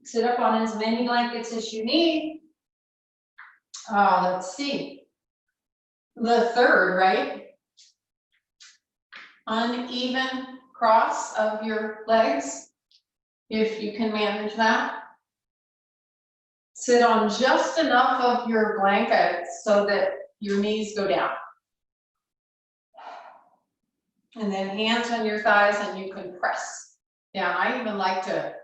Sit up on as many blankets as you need. Let's see. The third, right? Uneven cross of your legs, if you can manage that. Sit on just enough of your blanket so that your knees go down. And then hands on your thighs and you can press. Yeah, I even like to,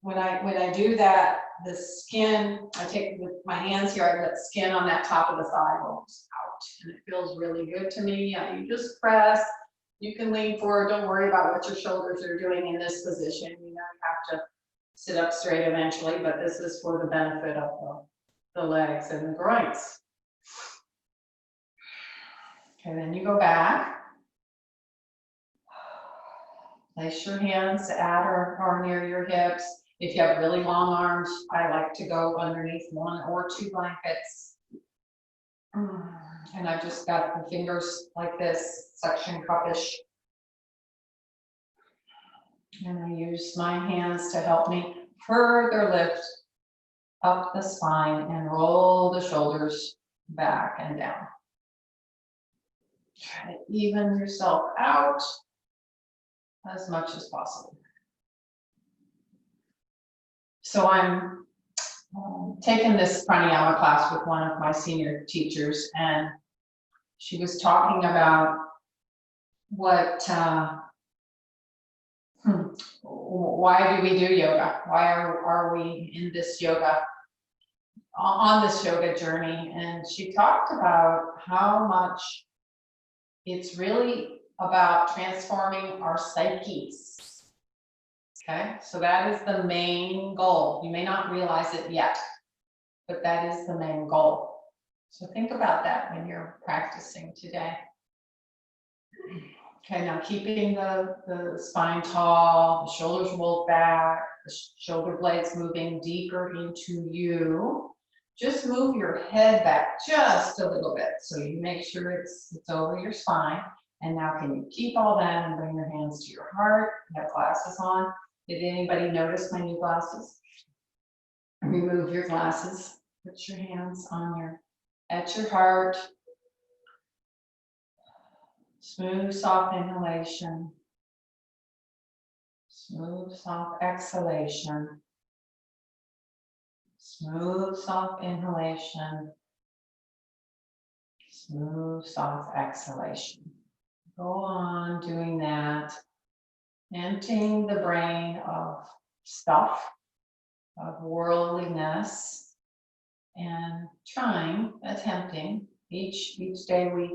when I do that, the skin, I take with my hands here, I've got skin on that top of the thigh goes out. And it feels really good to me. Yeah, you just press. You can lean forward. Don't worry about what your shoulders are doing in this position. You know, you have to sit up straight eventually, but this is for the benefit of the legs and the groins. Okay, then you go back. Place your hands at or near your hips. If you have really long arms, I like to go underneath 1 or 2 blankets. And I've just got the fingers like this, suction cupish. And I use my hands to help me further lift up the spine and roll the shoulders back and down. Try to even yourself out as much as possible. So I'm taking this pranayama class with one of my senior teachers, and she was talking about what, why do we do yoga? Why are we in this yoga, on this yoga journey? And she talked about how much it's really about transforming our psyches. Okay, so that is the main goal. You may not realize it yet, but that is the main goal. So think about that when you're practicing today. Okay, now keeping the spine tall, the shoulders rolled back, the shoulder blades moving deeper into you. Just move your head back just a little bit so you make sure it's over your spine. And now can you keep all that and bring your hands to your heart? You have glasses on. Did anybody notice my new glasses? Remove your glasses. Put your hands on at your heart. Smooth, soft inhalation. Smooth, soft exhalation. Smooth, soft inhalation. Smooth, soft exhalation. Go on doing that. Emptying the brain of stuff, of worldliness, and attempting. Each day we,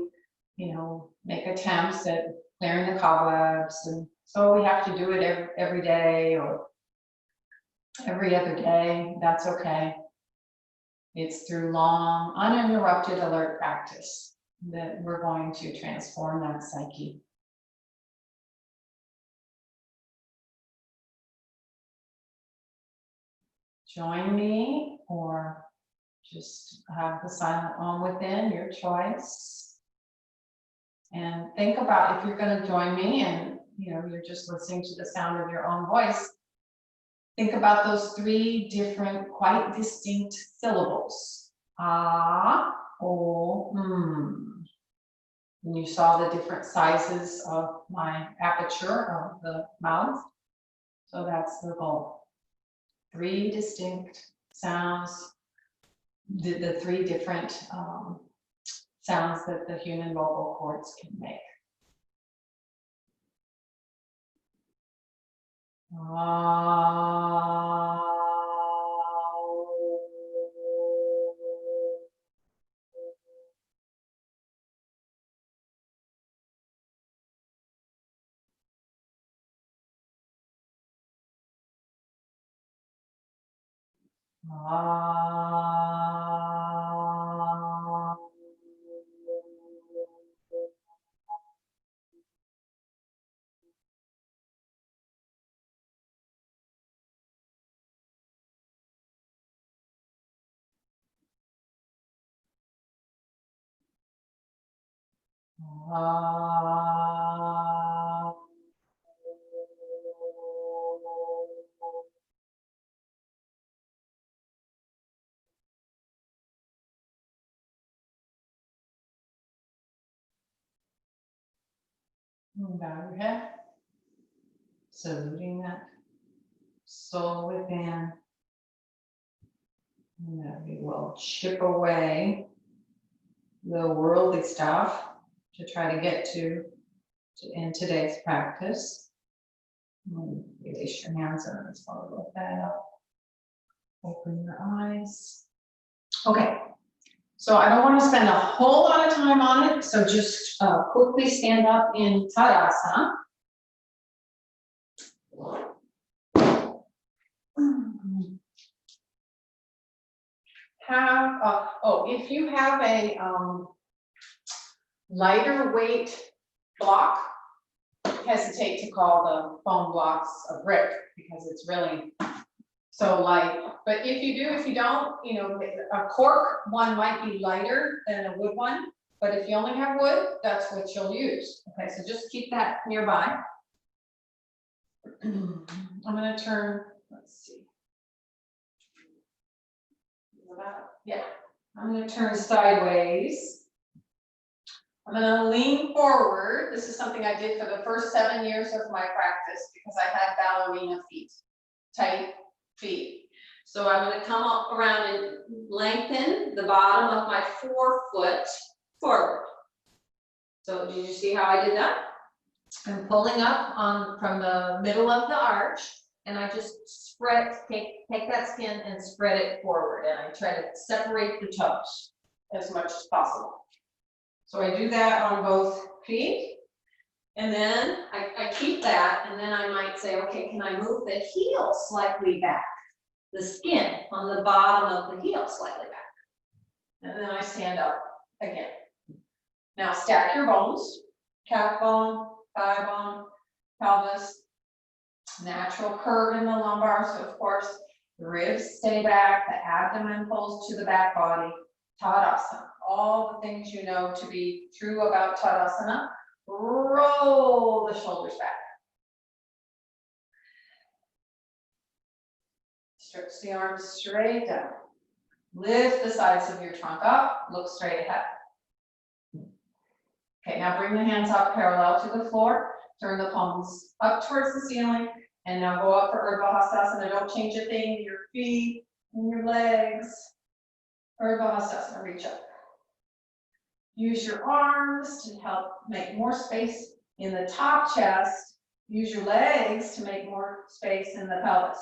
make attempts at clearing the cobwebs, and so we have to do it every day or every other day. That's okay. It's through long, uninterrupted alert practice that we're going to transform that psyche. Join me or just have the silent Om within, your choice. And think about if you're going to join me and you're just listening to the sound of your own voice. Think about those 3 different, quite distinct syllables. Ah, O, And you saw the different sizes of my aperture of the mouth. So that's the goal. 3 distinct sounds, the 3 different sounds that the human vocal cords can make. And bow your head. Saluting that soul within. And that we will chip away the worldly stuff to try to get to in today's practice. Release your hands and let's follow that up. Open your eyes. Okay, so I don't want to spend a whole lot of time on it, so just quickly stand up in Tadasana. If you have a lighter weight block, hesitate to call the foam blocks a brick because it's really so light. But if you do, if you don't, you know, a cork one might be lighter than a wood one, but if you only have wood, that's what you'll use. Okay, so just keep that nearby. I'm going to turn, let's see. Yeah, I'm going to turn sideways. I'm going to lean forward. This is something I did for the first 7 years of my practice because I had ballerina feet, tight feet. So I'm going to come up around and lengthen the bottom of my forefoot forward. So did you see how I did that? I'm pulling up from the middle of the arch, and I just spread, take that skin and spread it forward, and I try to separate the toes as much as possible. So I do that on both feet, and then I keep that, and then I might say, okay, can I move the heel slightly back? The skin on the bottom of the heel slightly back. And then I stand up again. Now stack your bones, calf bone, thigh bone, pelvis, natural curve in the lumbar, so of course the ribs stay back, the abdomen pulls to the back body. Tadasana, all the things you know to be true about Tadasana. Roll the shoulders back. Stretch the arms straight down. Lift the sides of your trunk up, look straight ahead. Okay, now bring the hands up parallel to the floor. Turn the palms up towards the ceiling. And now go up for Urdhva Hastasana. Don't change a thing. Your feet and your legs. Urdhva Hastasana, reach up. Use your arms to help make more space in the top chest. Use your legs to make more space in the pelvis.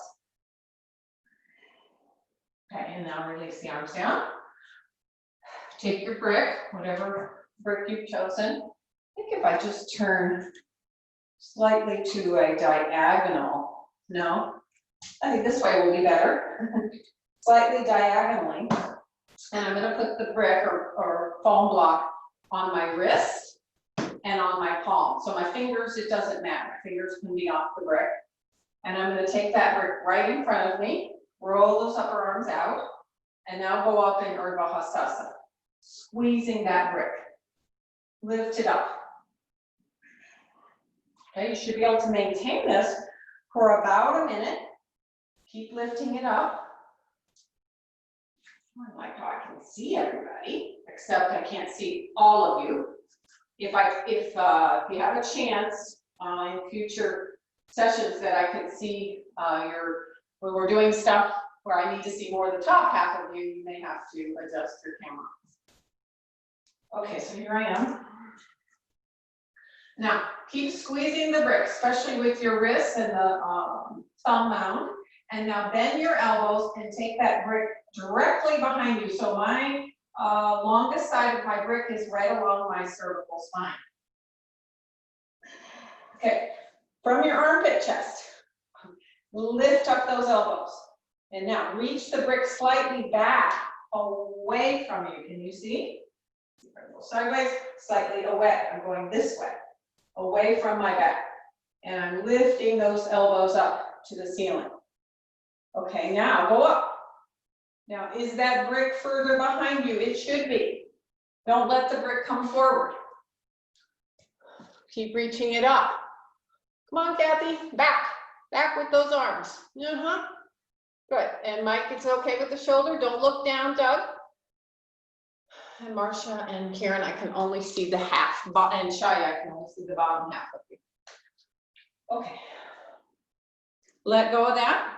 Okay, and now release the arms down. Take your brick, whatever brick you've chosen. I think if I just turn slightly to a diagonal, no, I think this way will be better. Slightly diagonally. And I'm going to put the brick or foam block on my wrist and on my palm. So my fingers, it doesn't matter. My fingers can be off the brick. And I'm going to take that brick right in front of me, roll those upper arms out, and now go up in Urdhva Hastasana, squeezing that brick. Lift it up. Okay, you should be able to maintain this for about a minute. Keep lifting it up. I like how I can see everybody, except I can't see all of you. If you have a chance in future sessions that I can see when we're doing stuff where I need to see more of the top half of you, you may have to adjust your camera. Okay, so here I am. Now, keep squeezing the brick, especially with your wrists and the thumb mound. And now bend your elbows and take that brick directly behind you. So my longest side of my brick is right along my cervical spine. Okay, from your armpit chest, lift up those elbows. And now reach the brick slightly back, away from you. Can you see? Sideways, slightly away. I'm going this way, away from my back. And I'm lifting those elbows up to the ceiling. Okay, now go up. Now, is that brick further behind you? It should be. Don't let the brick come forward. Keep reaching it up. Come on, Kathy, back. Back with those arms. Good. And Mike, it's okay with the shoulder. Don't look down, Doug. And Marcia and Karen, I can only see the half, and Shaya, I can only see the bottom half of you. Okay. Let go of that.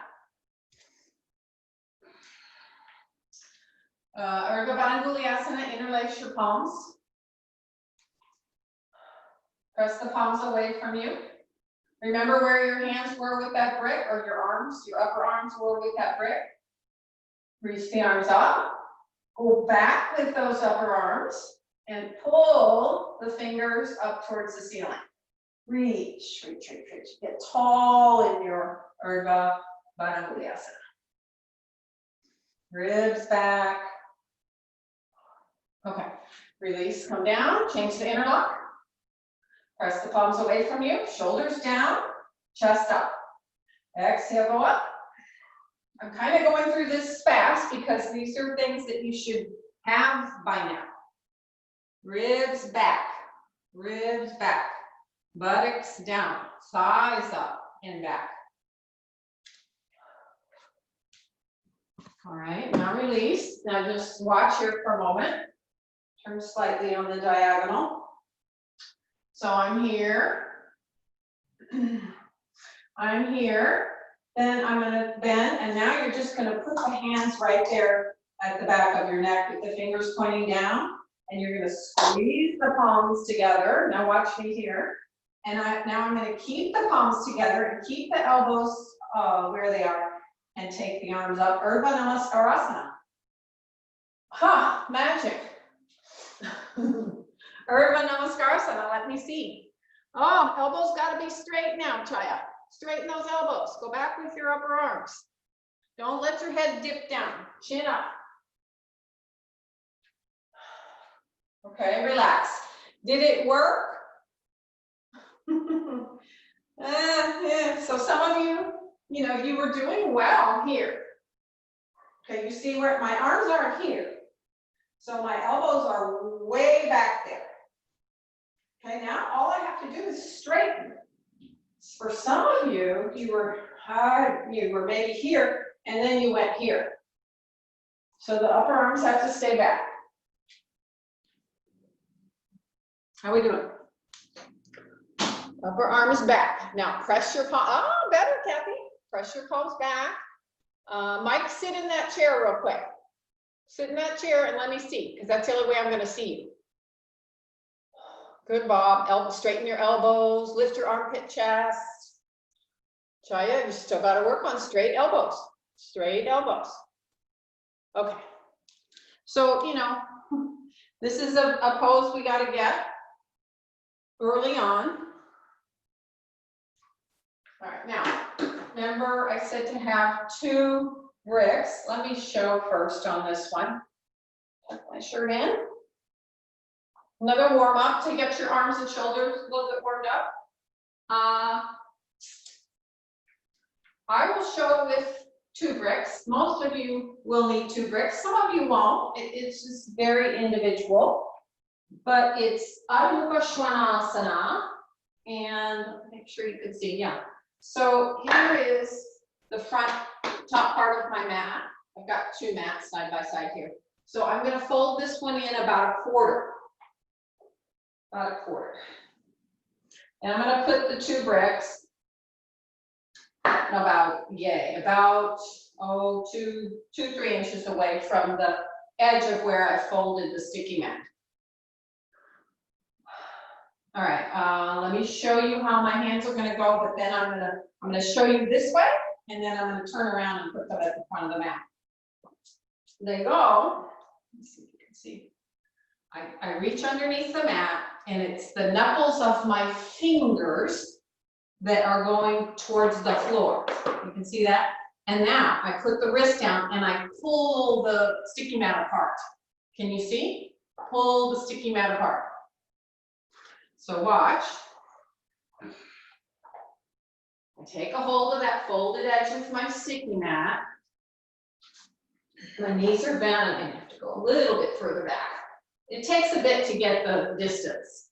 Urdhva Baddha interlace your palms. Press the palms away from you. Remember where your hands were with that brick, or your arms, your upper arms were with that brick. Reach the arms up. Go back with those upper arms and pull the fingers up towards the ceiling. Reach, reach, reach, reach. Get tall in your Urdhva Baddha. Ribs back. Okay, release, come down, change the interlock. Press the palms away from you, shoulders down, chest up. Exhale, go up. I'm kind of going through this fast because these are things that you should have by now. Ribs back, buttocks down, thighs up and back. All right, now release. Now just watch here for a moment. Turn slightly on the diagonal. So I'm here. I'm here. Then I'm going to bend, and now you're just going to put the hands right there at the back of your neck with the fingers pointing down, and you're going to squeeze the palms together. Now watch me here. And now I'm going to keep the palms together and keep the elbows where they are, and take the arms up. Urdhva Namaskarasana. Ha, magic. Urdhva Namaskarasana, let me see. Oh, elbows got to be straight now, Chaya. Straighten those elbows. Go back with your upper arms. Don't let your head dip down. Chin up. Okay, relax. Did it work? So some of you, you were doing well here. Okay, you see where my arms are here. So my elbows are way back there. Okay, now all I have to do is straighten. For some of you, you were maybe here, and then you went here. So the upper arms have to stay back. How are we doing? Upper arms back. Now press your palm. Oh, better, Kathy. Press your palms back. Mike, sit in that chair real quick. Sit in that chair and let me see, because that's the only way I'm going to see you. Good, Bob. Straighten your elbows. Lift your armpit chest. Chaya, you still got to work on straight elbows. Straight elbows. Okay. So, this is a pose we got to get early on. All right, now, remember I said to have 2 bricks. Let me show first on this one. Tuck my shirt in. Another warm up to get your arms and shoulders a little bit warmed up. I will show with 2 bricks. Most of you will need 2 bricks. Some of you won't. It's just very individual. But it's Adho Mukha Svanasana. And make sure you can see, yeah. So here is the front top part of my mat. I've got 2 mats side by side here. So I'm going to fold this one in about a quarter. About a quarter. And I'm going to put the 2 bricks about 2-3 inches away from the edge of where I folded the sticky mat. All right, let me show you how my hands are going to go, but then I'm going to show you this way, and then I'm going to turn around and put them at the front of the mat. They go. Let's see if you can see. I reach underneath the mat, and it's the knuckles of my fingers that are going towards the floor. You can see that? And now I put the wrist down and I pull the sticky mat apart. Can you see? Pull the sticky mat apart. So watch. I take a hold of that folded edge of my sticky mat. My knees are bent and I have to go a little bit further back. It takes a bit to get the distance.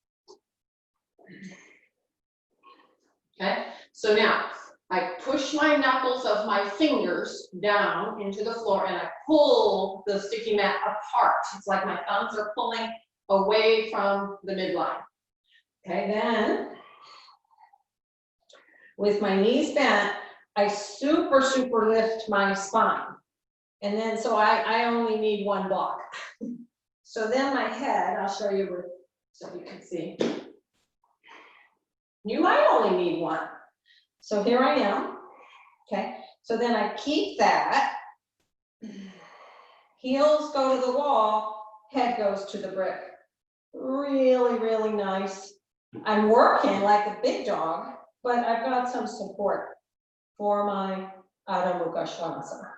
Okay, so now I push my knuckles of my fingers down into the floor and I pull the sticky mat apart. It's like my thumbs are pulling away from the midline. Okay, then with my knees bent, I super lift my spine. And then, so I only need one block. So then my head, I'll show you with, so you can see. You might only need one. So here I am, okay? So then I keep that. Heels go to the wall, head goes to the brick. Really nice. I'm working like a big dog, but I've got some support for my Adho Mukha Svanasana.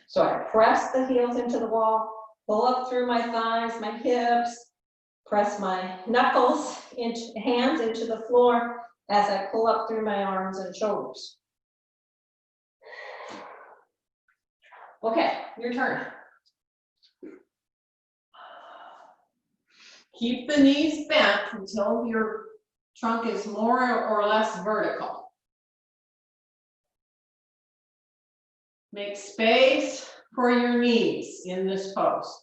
So I press the heels into the wall, pull up through my thighs, my hips, press my knuckles, hands into the floor as I pull up through my arms and shoulders. Okay, your turn. Keep the knees bent until your trunk is more or less vertical. Make space for your knees in this pose.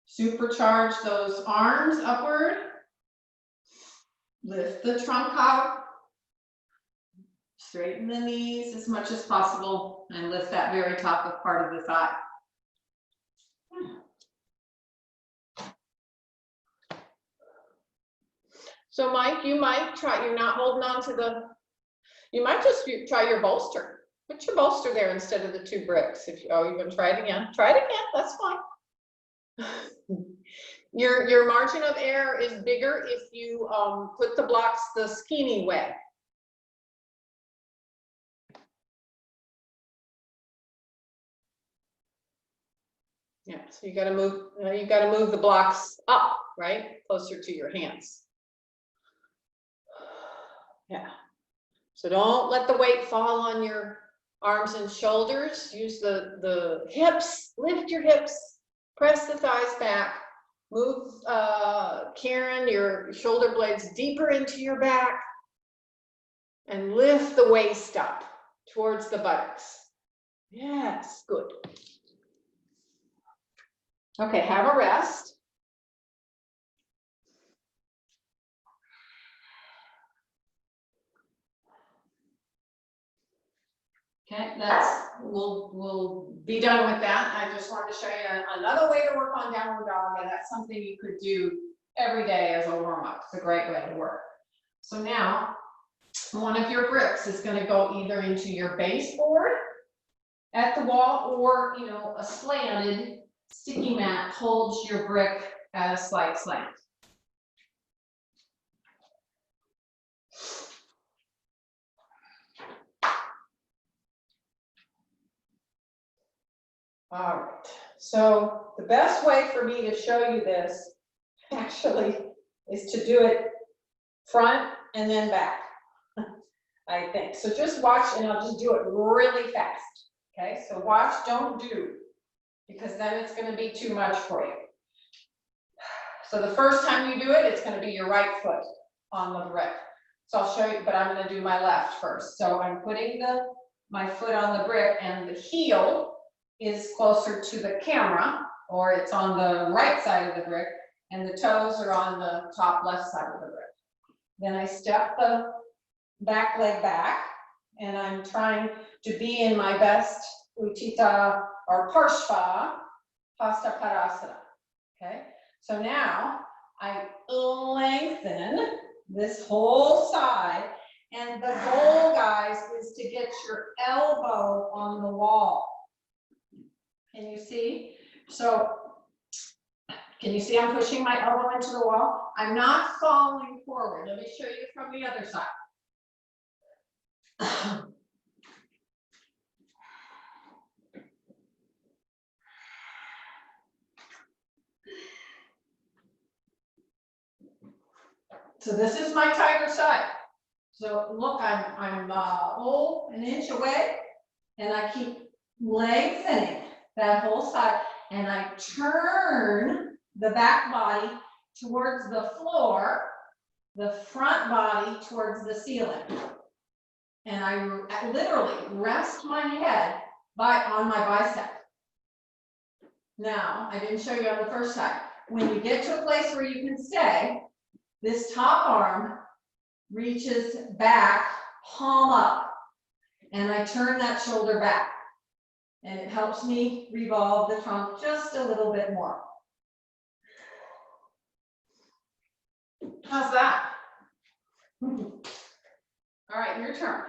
Supercharge those arms upward. Lift the trunk out. Straighten the knees as much as possible and lift that very top of part of the thigh. So Mike, you might try, you're not holding on to the, you might just try your bolster. Put your bolster there instead of the two bricks. If you, oh, you're gonna try it again. Try it again, that's fine. Your margin of error is bigger if you put the blocks the skinny way. Yeah, so you gotta move the blocks up, right? Closer to your hands. Yeah. So don't let the weight fall on your arms and shoulders. Use the hips, lift your hips, press the thighs back, move, Karen, your shoulder blades deeper into your back, and lift the waist up towards the buttocks. Yes, good. Okay, have a rest. Okay, we'll be done with that. I just wanted to show you another way to work on downward dog, and that's something you could do every day as a warm-up. It's a great way to work. So now, one of your bricks is going to go either into your baseboard at the wall, or a slanted sticky mat holds your brick at a slight slant. All right, so the best way for me to show you this actually is to do it front and then back, I think. So just watch, and I'll just do it really fast. Okay, so watch, don't do, because then it's going to be too much for you. So the first time you do it, it's going to be your right foot on the brick. So I'll show you, but I'm going to do my left first. So I'm putting my foot on the brick, and the heel is closer to the camera, or it's on the right side of the brick, and the toes are on the top left side of the brick. Then I step the back leg back, and I'm trying to be in my best Utthita or Parshva Pastapadasana. Okay, so now I lengthen this whole side, and the goal, guys, is to get your elbow on the wall. Can you see? So, can you see I'm pushing my elbow into the wall? I'm not falling forward. Let me show you from the other side. So this is my tiger side. So look, I'm an inch away, and I keep lengthening that whole side, and I turn the back body towards the floor, the front body towards the ceiling. And I literally rest my head on my bicep. Now, I didn't show you on the first side. When you get to a place where you can stay, this top arm reaches back, palm up, and I turn that shoulder back. And it helps me revolve the trunk just a little bit more. How's that? All right, your turn.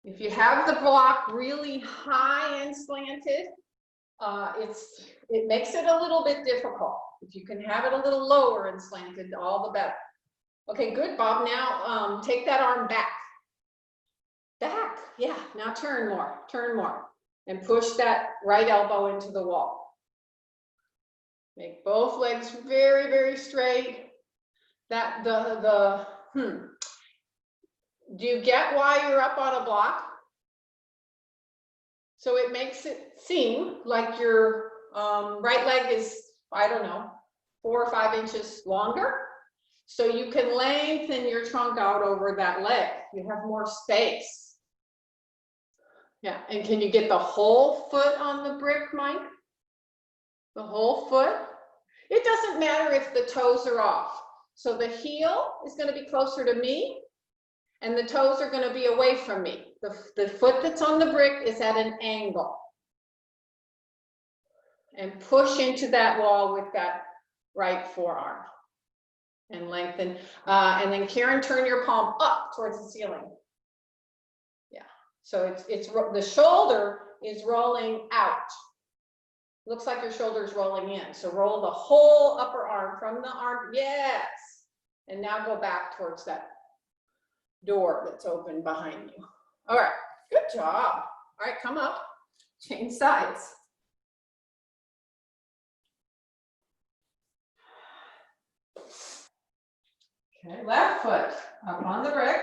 If you have the block really high and slanted, it makes it a little bit difficult. If you can have it a little lower and slanted, all the better. Okay, good, Bob. Now take that arm back. Back, yeah. Now turn more, and push that right elbow into the wall. Make both legs very, very straight. Do you get why you're up on a block? So it makes it seem like your right leg is, I don't know, 4 or 5 inches longer. So you can lengthen your trunk out over that leg. You have more space. Yeah, and can you get the whole foot on the brick, Mike? The whole foot? It doesn't matter if the toes are off. So the heel is going to be closer to me, and the toes are going to be away from me. The foot that's on the brick is at an angle. And push into that wall with that right forearm. And lengthen. And then Karen, turn your palm up towards the ceiling. Yeah. So it's the shoulder is rolling out. Looks like your shoulder is rolling in. So roll the whole upper arm from the arm. Yes. And now go back towards that door that's open behind you. All right. Good job. All right, come up. Change sides. Okay, left foot up on the brick.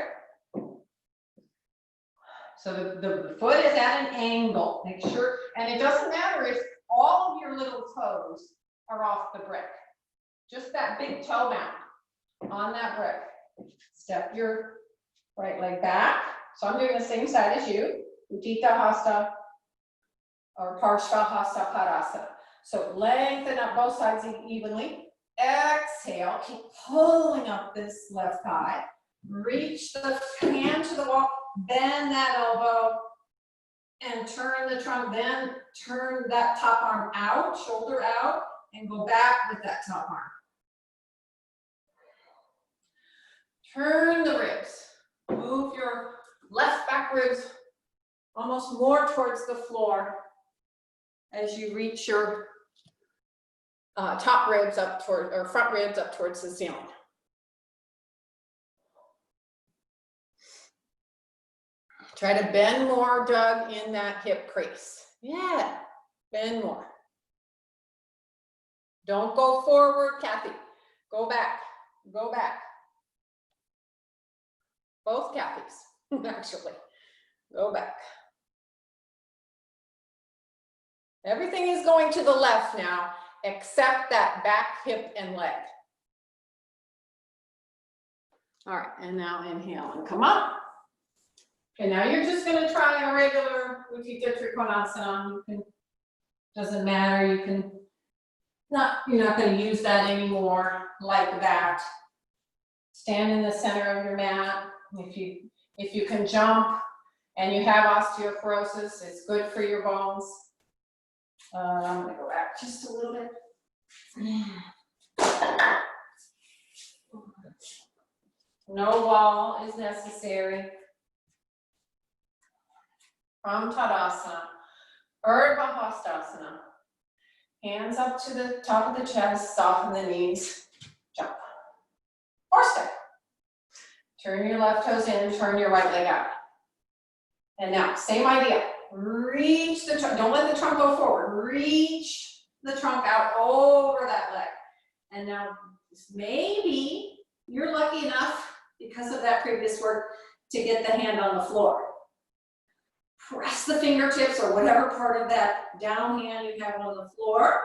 So the foot is at an angle. Make sure, and it doesn't matter if all of your little toes are off the brick. Just that big toe mound on that brick. Step your right leg back. So I'm doing the same side as you. Utthita Hasta or Parshva Hasta Padasana. So lengthen up both sides evenly. Exhale, keep pulling up this left thigh. Reach the hand to the wall, bend that elbow, and turn the trunk. Then turn that top arm out, shoulder out, and go back with that top arm. Turn the ribs. Move your left back ribs almost more towards the floor as you reach your top ribs up toward, or front ribs up towards the ceiling. Try to bend more, Doug, in that hip crease. Yeah, bend more. Don't go forward, Kathy. Go back, go back. Both Kathys, actually. Go back. Everything is going to the left now, except that back hip and leg. All right, and now inhale and come up. Okay, now you're just going to try a regular Utthita Trikonasana. You can, doesn't matter, you can you're not going to use that anymore like that. Stand in the center of your mat. If you can jump and you have osteoporosis, it's good for your bones. I'm going to go back just a little bit. No wall is necessary. From Tadasana, Urdhva Hastasana. Hands up to the top of the chest, soften the knees, jump. Or step. Turn your left toes in, turn your right leg out. And now, same idea. Reach the trunk, don't let the trunk go forward. Reach the trunk out over that leg. And now, maybe you're lucky enough, because of that previous work, to get the hand on the floor. press the fingertips or whatever part of that down hand you have on the floor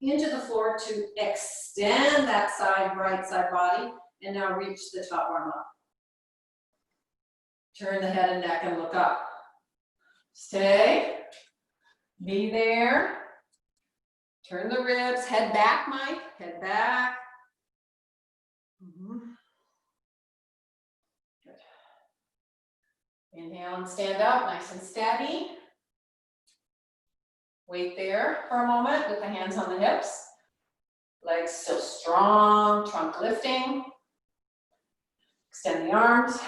into the floor to extend that side, right side body, and now reach the top arm up. Turn the head and neck and look up. Stay, be there. Turn the ribs, head back, Mike, head back. Good. Inhale and stand up, nice and steady. Wait there for a moment with the hands on the hips. Legs still strong, trunk lifting. Extend the arms.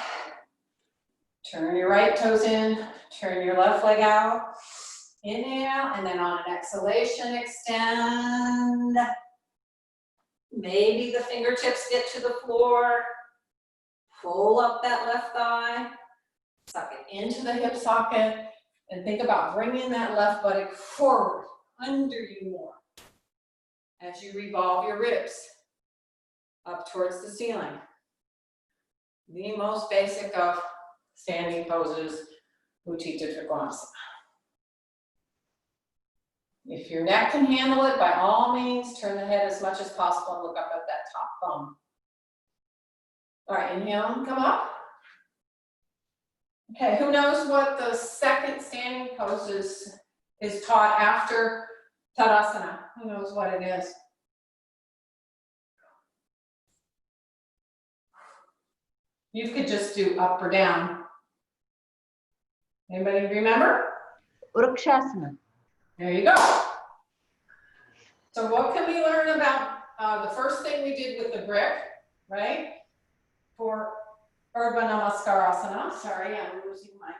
Turn your right toes in, turn your left leg out. Inhale, and then on an exhalation, extend. Maybe the fingertips get to the floor. Pull up that left thigh. Suck it into the hip socket. And think about bringing that left buttock forward, under you more. As you revolve your ribs up towards the ceiling. The most basic of standing poses, Utthita Trikonasana. If your neck can handle it, by all means, turn the head as much as possible and look up at that top thumb. All right, inhale and come up. Okay, who knows what the second standing pose is taught after Tadasana? Who knows what it is? You could just do up or down. Anybody remember? Vrikshasana. There you go. So what can we learn about the first thing we did with the brick, right? For Urdhva Namaskarasana. Sorry, I'm losing my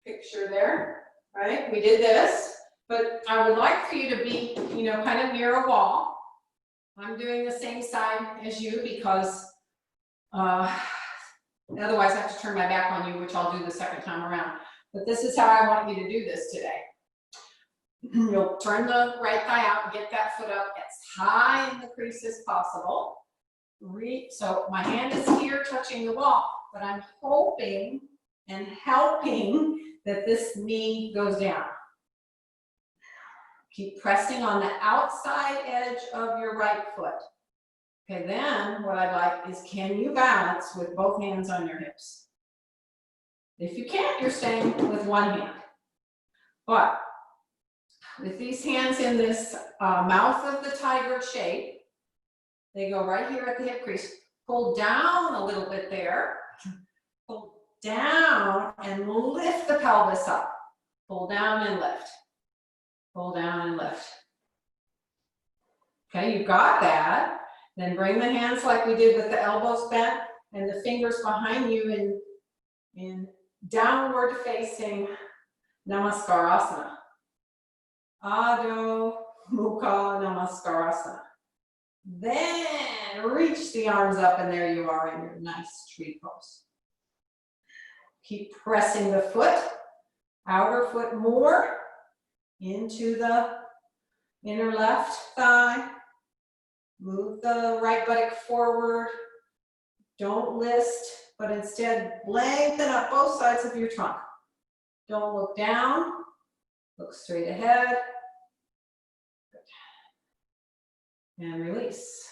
picture there, right? We did this, but I would like for you to be, kind of near a wall. I'm doing the same side as you because otherwise I have to turn my back on you, which I'll do the second time around. But this is how I want you to do this today. You'll turn the right thigh out, get that foot up as high in the crease as possible. So my hand is here touching the wall, but I'm hoping and helping that this knee goes down. Keep pressing on the outside edge of your right foot. Okay, then what I'd like is, can you balance with both hands on your hips? If you can't, you're staying with one hand. But with these hands in this mouth of the tiger shape, they go right here at the hip crease. Pull down a little bit there. Pull down and lift the pelvis up. Pull down and lift. Pull down and lift. Okay, you got that. Then bring the hands like we did with the elbows bent and the fingers behind you in downward facing Namaskarasana. Adho Mukha Namaskarasana. Then reach the arms up and there you are in your nice tree pose. Keep pressing the foot, outer foot more into the inner left thigh. Move the right buttock forward. Don't list, but instead lengthen up both sides of your trunk. Don't look down, look straight ahead. And release.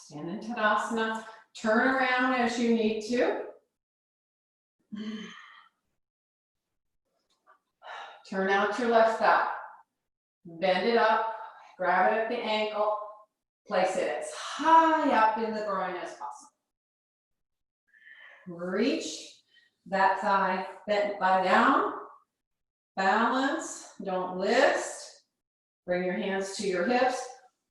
Stand in Tadasana. Turn around as you need to. Turn out your left thigh. Bend it up. Grab it at the ankle. Place it as high up in the groin as possible. Reach that thigh, bent thigh down. Balance. Don't list. Bring your hands to your hips.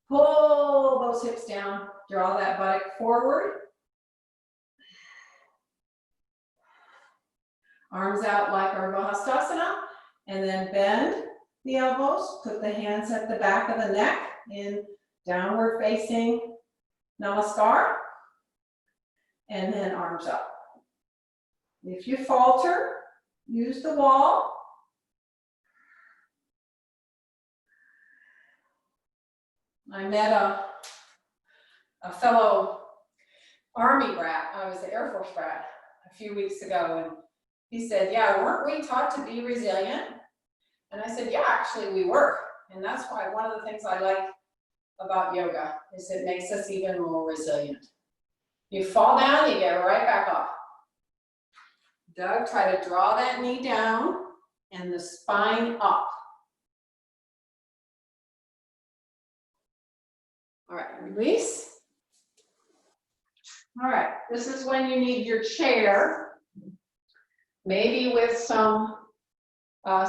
Pull those hips down. Draw that buttock forward. Arms out like Urdhva Hastasana. And then bend the elbows. Put the hands at the back of the neck in downward facing Namaskar. And then arms up. If you falter, use the wall. I met a fellow Army brat. I was the Air Force brat a few weeks ago, and He said, yeah, weren't we taught to be resilient? And I said, yeah, actually we were. And that's why one of the things I like about yoga is it makes us even more resilient. You fall down, you get right back up. Doug, try to draw that knee down and the spine up. All right, release. All right, this is when you need your chair, maybe with some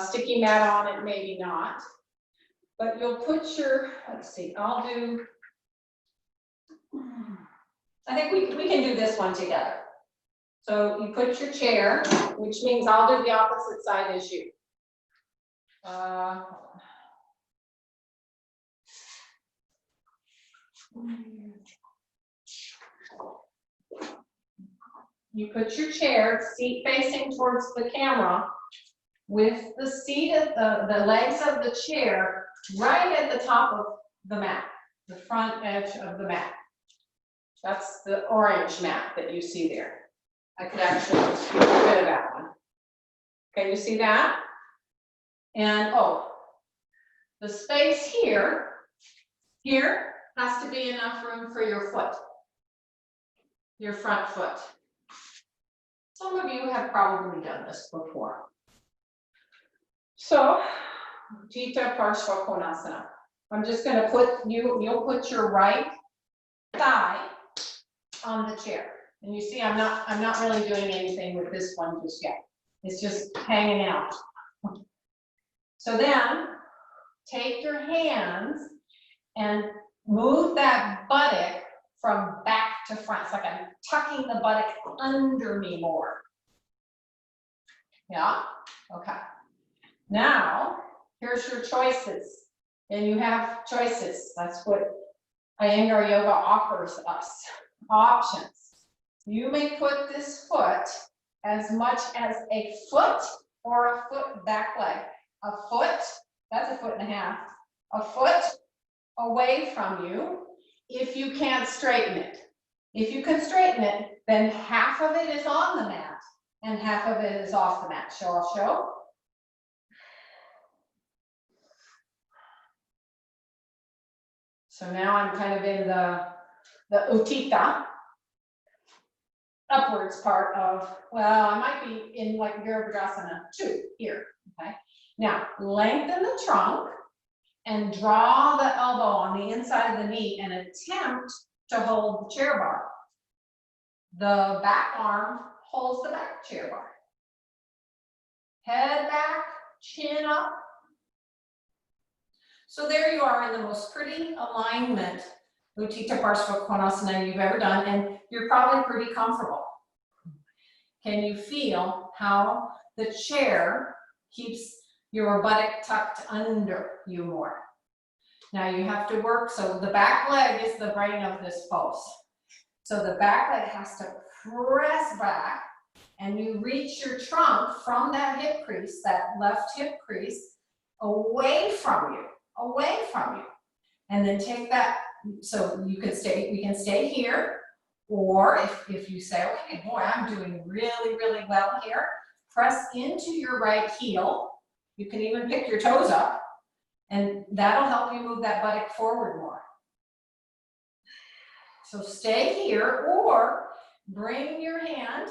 sticky mat on it, maybe not. But you'll put your, let's see, I'll do, I think we can do this one together. So you put your chair, which means I'll do the opposite side as you. You put your chair, seat facing towards the camera, with the seat of the legs of the chair right at the top of the mat, the front edge of the mat. That's the orange mat that you see there. I could actually just get rid of that one. Can you see that? And oh, the space here has to be enough room for your foot, your front foot. Some of you have probably done this before. So, Jita Parshva Konasana. I'm just going to put you'll put your right thigh on the chair. And you see, I'm not really doing anything with this one just yet. It's just hanging out. So then, take your hands and move that buttock from back to front. It's like I'm tucking the buttock under me more. Yeah? Okay. Now, here's your choices. And you have choices. That's what Iyengar Yoga offers us. Options. You may put this foot as much as a foot or a foot back leg. A foot, that's a foot and a half. A foot away from you if you can't straighten it. If you can straighten it, then half of it is on the mat and half of it is off the mat. Show, I'll show. So now I'm kind of in the Utthita, upwards part of, well, I might be in like Virabhadrasana 2 here, okay? Now, lengthen the trunk and draw the elbow on the inside of the knee and attempt to hold the chair bar. The back arm holds the back chair bar. Head back, chin up. So there you are in the most pretty alignment, Utthita Parshva Konasana you've ever done, and you're probably pretty comfortable. Can you feel how the chair keeps your buttock tucked under you more? Now you have to work, so the back leg is the brain of this pose. So the back leg has to press back, and you reach your trunk from that hip crease, that left hip crease, away from you. And then take that, so you can stay, we can stay here, or if you say, okay, boy, I'm doing really, really well here, press into your right heel. You can even pick your toes up, and that'll help you move that buttock forward more. So stay here, or bring your hand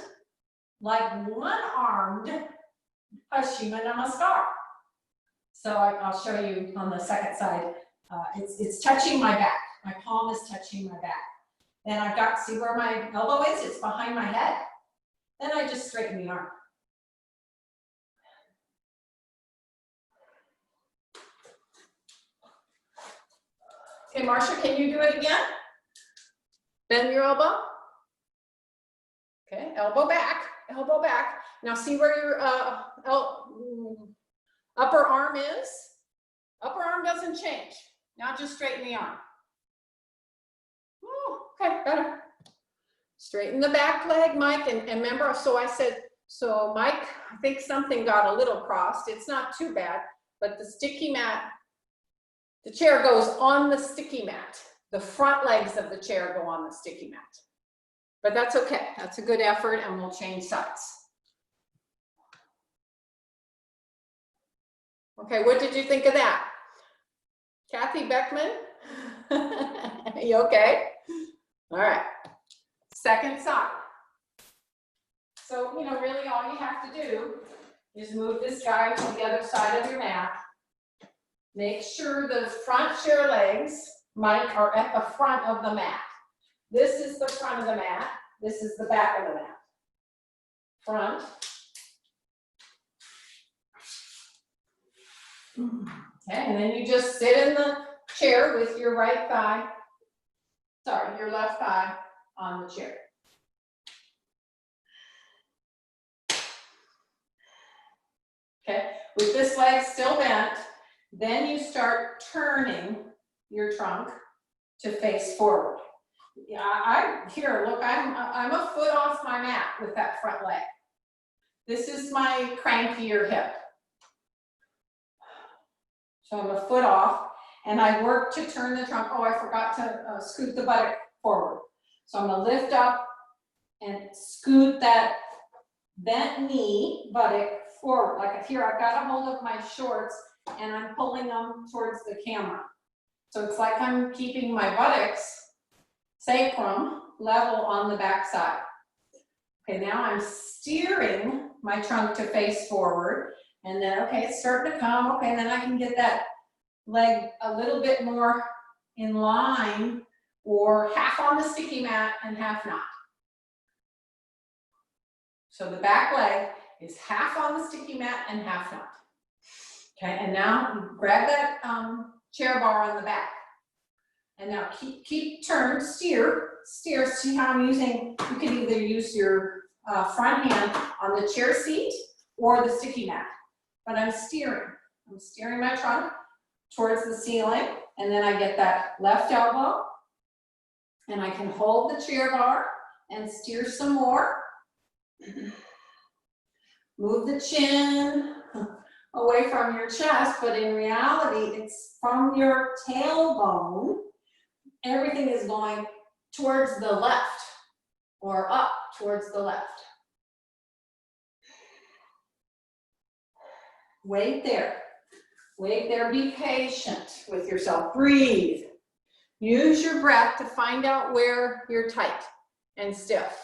like one-armed Paschimottanasana Namaskar. So I'll show you on the second side. It's touching my back. My palm is touching my back. Then I've got, see where my elbow is? It's behind my head. Then I just straighten the arm. Okay, Marcia, can you do it again? Bend your elbow. Okay, elbow back, elbow back. Now see where your upper arm is? Upper arm doesn't change. Now just straighten the arm. Oh, okay, better. Straighten the back leg, Mike, and remember, so I said, so Mike, I think something got a little crossed. It's not too bad, but the sticky mat, the chair goes on the sticky mat. The front legs of the chair go on the sticky mat. But that's okay. That's a good effort, and we'll change sides. Okay, what did you think of that? Kathy Beckman? You okay? All right. Second side. So, really all you have to do is move this guy to the other side of your mat. Make sure the front chair legs are at the front of the mat. This is the front of the mat. This is the back of the mat. Front. Okay, and then you just sit in the chair with your right thigh, your left thigh on the chair. Okay, with this leg still bent, then you start turning your trunk to face forward. Yeah, look, I'm a foot off my mat with that front leg. This is my crankier hip. So I'm a foot off, and I work to turn the trunk. Oh, I forgot to scoot the buttock forward. So I'm gonna lift up and scoot that bent knee buttock forward. Like here, I've got a hold of my shorts, and I'm pulling them towards the camera. So it's like I'm keeping my buttocks sacrum level on the back side. Okay, now I'm steering my trunk to face forward. And then, okay, it's starting to come. Okay, and then I can get that leg a little bit more in line, or half on the sticky mat and half not. So the back leg is half on the sticky mat and half not. Okay, and now grab that chair bar on the back. And now keep turn, steer. See how I'm using, you can either use your front hand on the chair seat or the sticky mat. But I'm steering my trunk towards the ceiling, and then I get that left elbow, and I can hold the chair bar and steer some more. Move the chin away from your chest, but in reality, it's from your tailbone. Everything is going towards the left or up towards the left. Wait there. Wait there. Be patient with yourself. Breathe. Use your breath to find out where you're tight and stiff.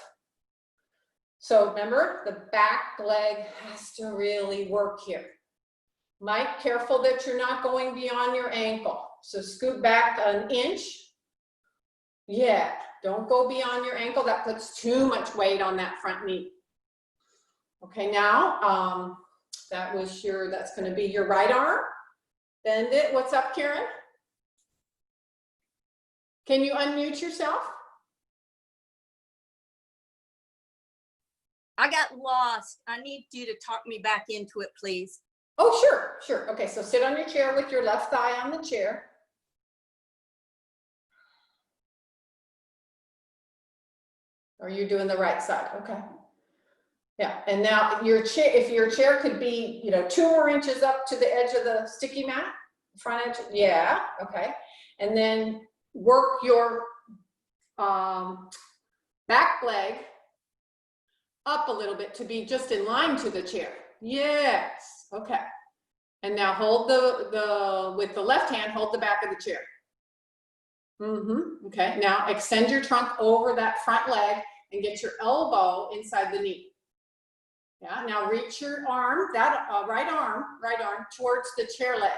So remember, the back leg has to really work here. Mike, careful that you're not going beyond your ankle. So scoot back an inch. Yeah, don't go beyond your ankle. That puts too much weight on that front knee. Okay, now that's going to be your right arm. Bend it. What's up, Karen? Can you unmute yourself? I got lost. I need you to talk me back into it, please. Oh, sure. Okay, so sit on your chair with your left thigh on the chair. Or you're doing the right side, okay. Yeah, and now your chair, if your chair could be, 2 more inches up to the edge of the sticky mat, front edge, yeah, okay. And then work your back leg up a little bit to be just in line to the chair. Yes, okay. And now hold with the left hand, hold the back of the chair. Okay, now extend your trunk over that front leg and get your elbow inside the knee. Yeah, now reach your arm, that right arm towards the chair leg.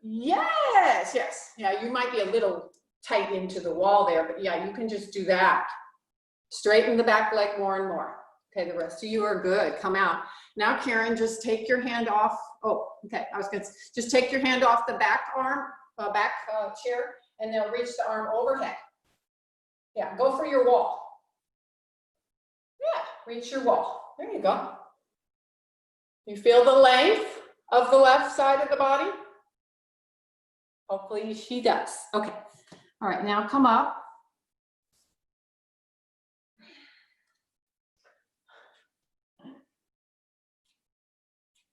Yes. Yeah, you might be a little tight into the wall there, but yeah, you can just do that. Straighten the back leg more and more. Okay, the rest of you are good. Come out. Now, Karen, just take your hand off. Oh, okay, I was going to just take your hand off the back arm, chair, and then reach the arm overhead. Yeah, go for your wall. Yeah, reach your wall. There you go. You feel the length of the left side of the body? Hopefully she does. Okay. All right, now come up.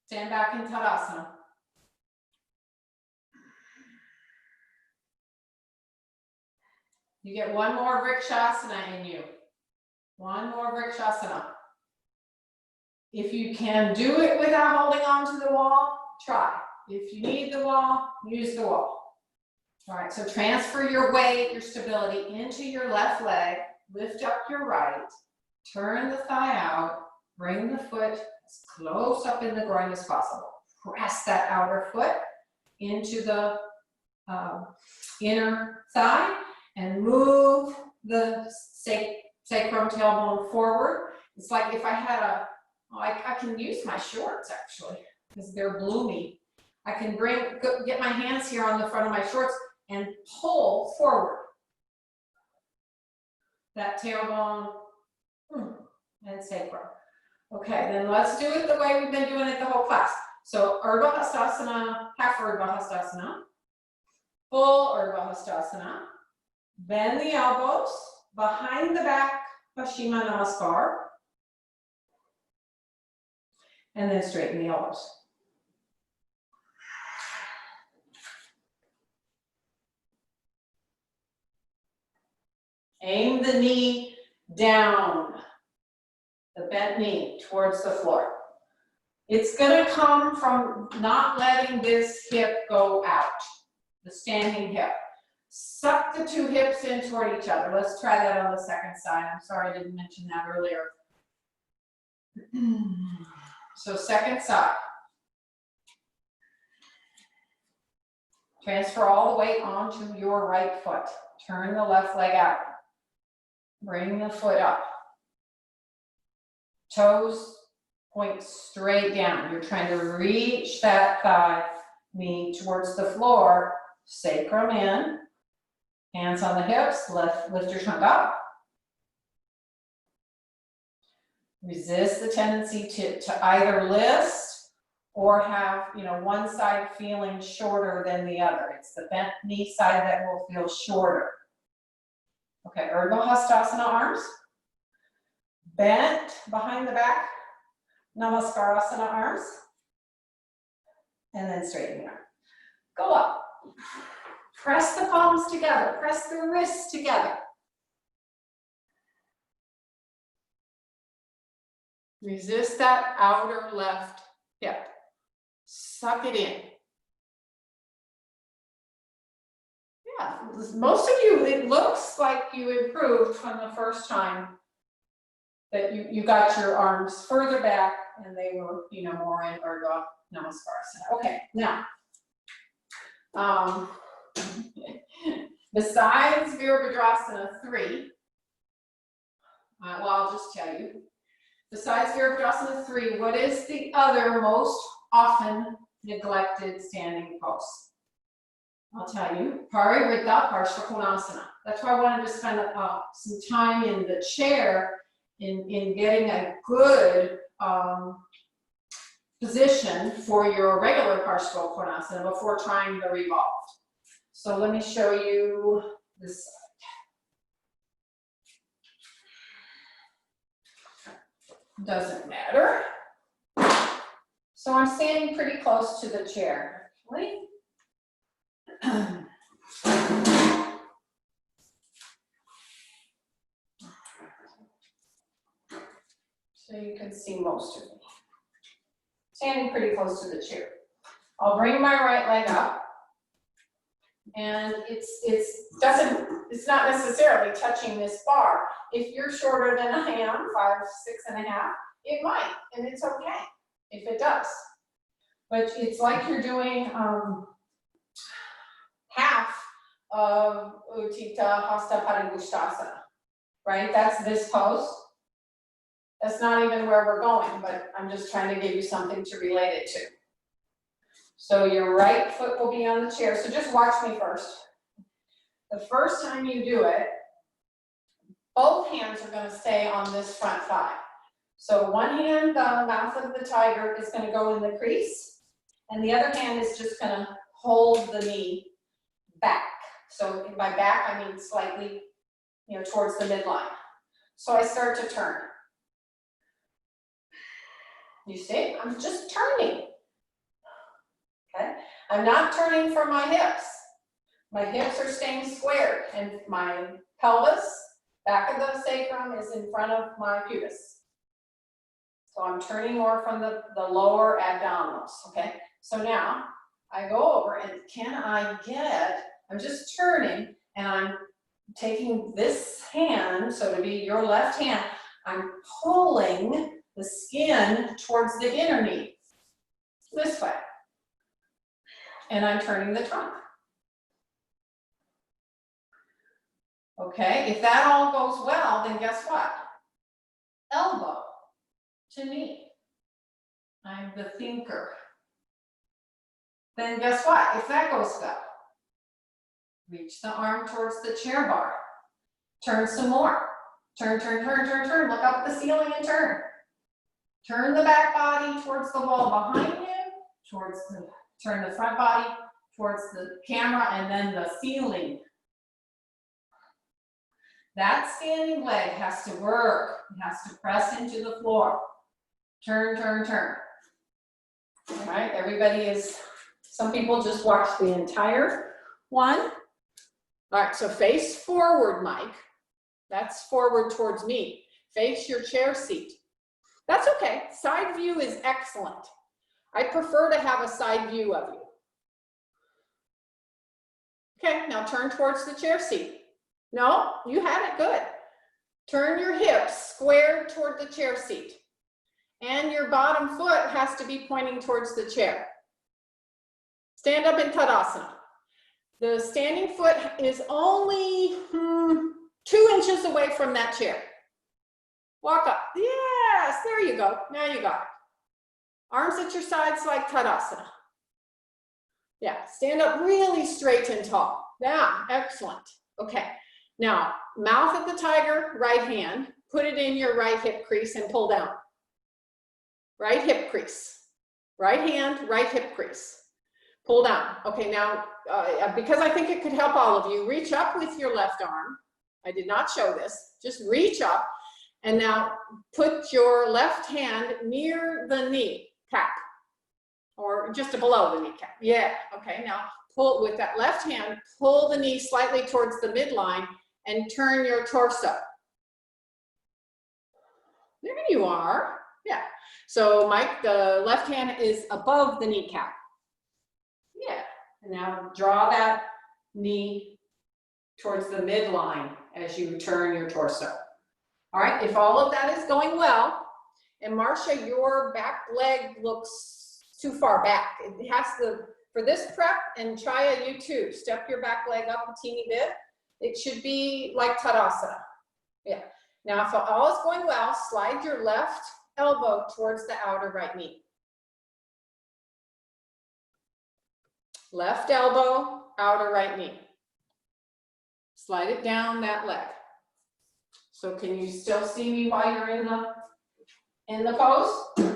Stand back in Tadasana. You get one more Vrikshasana in you. One more Vrikshasana. If you can do it without holding on to the wall, try. If you need the wall, use the wall. All right, so transfer your weight, your stability into your left leg, lift up your right, turn the thigh out, bring the foot as close up in the groin as possible. Press that outer foot into the inner thigh and move the sacrum tailbone forward. It's like if I had a, I can use my shorts actually because they're bloomy. I can get my hands here on the front of my shorts and pull forward that tailbone and sacrum. Okay, then let's do it the way we've been doing it the whole class. So Urdhva Hastasana, half Urdhva Hastasana, full Urdhva Hastasana. Bend the elbows behind the back, Paschimma Namaskar. And then straighten the elbows. Aim the knee down, the bent knee towards the floor. It's gonna come from not letting this hip go out, the standing hip. Suck the two hips in toward each other. Let's try that on the second side. I'm sorry I didn't mention that earlier. So second side. Transfer all the weight onto your right foot. Turn the left leg out. Bring the foot up. Toes point straight down. You're trying to reach that thigh, knee towards the floor. Sacrum in. Hands on the hips. Lift your trunk up. Resist the tendency to either list or have, one side feeling shorter than the other. It's the bent knee side that will feel shorter. Okay, Urdhva Hastasana arms. Bent behind the back. Namaskarasana arms. And then straighten the arm. Go up. Press the palms together. Press the wrists together. Resist that outer left hip. Suck it in. Yeah, most of you, it looks like you improved from the first time that you got your arms further back and they were, more in Urdhva Namaskarasana. Okay, now, besides Virabhadrasana 3, well, I'll just tell you, besides Virabhadrasana 3, what is the other most often neglected standing pose? I'll tell you, Parivrtta Parshvakonasana. That's why I wanted to spend some time in the chair in getting a good position for your regular Parshvakonasana before trying the revolved. So let me show you this side. Doesn't matter. So I'm standing pretty close to the chair, actually. So you can see most of me. Standing pretty close to the chair. I'll bring my right leg up. And it's not necessarily touching this bar. If you're shorter than I am, 5'6½", it might, and it's okay if it does. But it's like you're doing half of Utthita Hasta Padangusthasana, right? That's this pose. That's not even where we're going, but I'm just trying to give you something to relate it to. So your right foot will be on the chair. So just watch me first. The first time you do it, both hands are going to stay on this front thigh. So one hand, the mouth of the tiger, is going to go in the crease, and the other hand is just going to hold the knee back. So by back, I mean slightly, towards the midline. So I start to turn. You see, I'm just turning. Okay, I'm not turning from my hips. My hips are staying squared, and my pelvis, back of the sacrum, is in front of my pubis. So I'm turning more from the lower abdominals, okay? So now I go over and I'm just turning and I'm taking this hand, so to be your left hand, I'm pulling the skin towards the inner knee, this way. And I'm turning the trunk. Okay, if that all goes well, then guess what? Elbow to knee. I'm the thinker. Then guess what? If that goes well, reach the arm towards the chair bar. Turn some more. Turn, turn, turn, turn, turn. Look up at the ceiling and turn. Turn the back body towards the wall behind you, turn the front body towards the camera and then the ceiling. That standing leg has to work. It has to press into the floor. Turn, turn, turn. All right, some people just watch the entire one. All right, so face forward, Mike. That's forward towards me. Face your chair seat. That's okay. Side view is excellent. I prefer to have a side view of you. Okay, now turn towards the chair seat. No, you had it good. Turn your hips square toward the chair seat. And your bottom foot has to be pointing towards the chair. Stand up in Tadasana. The standing foot is only 2 inches away from that chair. Walk up. Yes, there you go. Now you got it. Arms at your sides like Tadasana. Yeah, stand up really straight and tall. Yeah, excellent. Okay, now mouth of the tiger, right hand. Put it in your right hip crease and pull down. Right hip crease. Right hand, right hip crease. Pull down. Okay, now, because I think it could help all of you, reach up with your left arm. I did not show this. Just reach up. And now put your left hand near the knee cap. Or just below the kneecap. Yeah, okay, now pull with that left hand, pull the knee slightly towards the midline and turn your torso. There you are. Yeah. So Mike, the left hand is above the kneecap. Yeah. And now draw that knee towards the midline as you turn your torso. All right, if all of that is going well, and Marcia, your back leg looks too far back. It has to, for this prep, and Chaya, you too, step your back leg up a teeny bit. It should be like Tadasana. Yeah. Now, if all is going well, slide your left elbow towards the outer right knee. Left elbow, outer right knee. Slide it down that leg. So can you still see me while you're in the pose?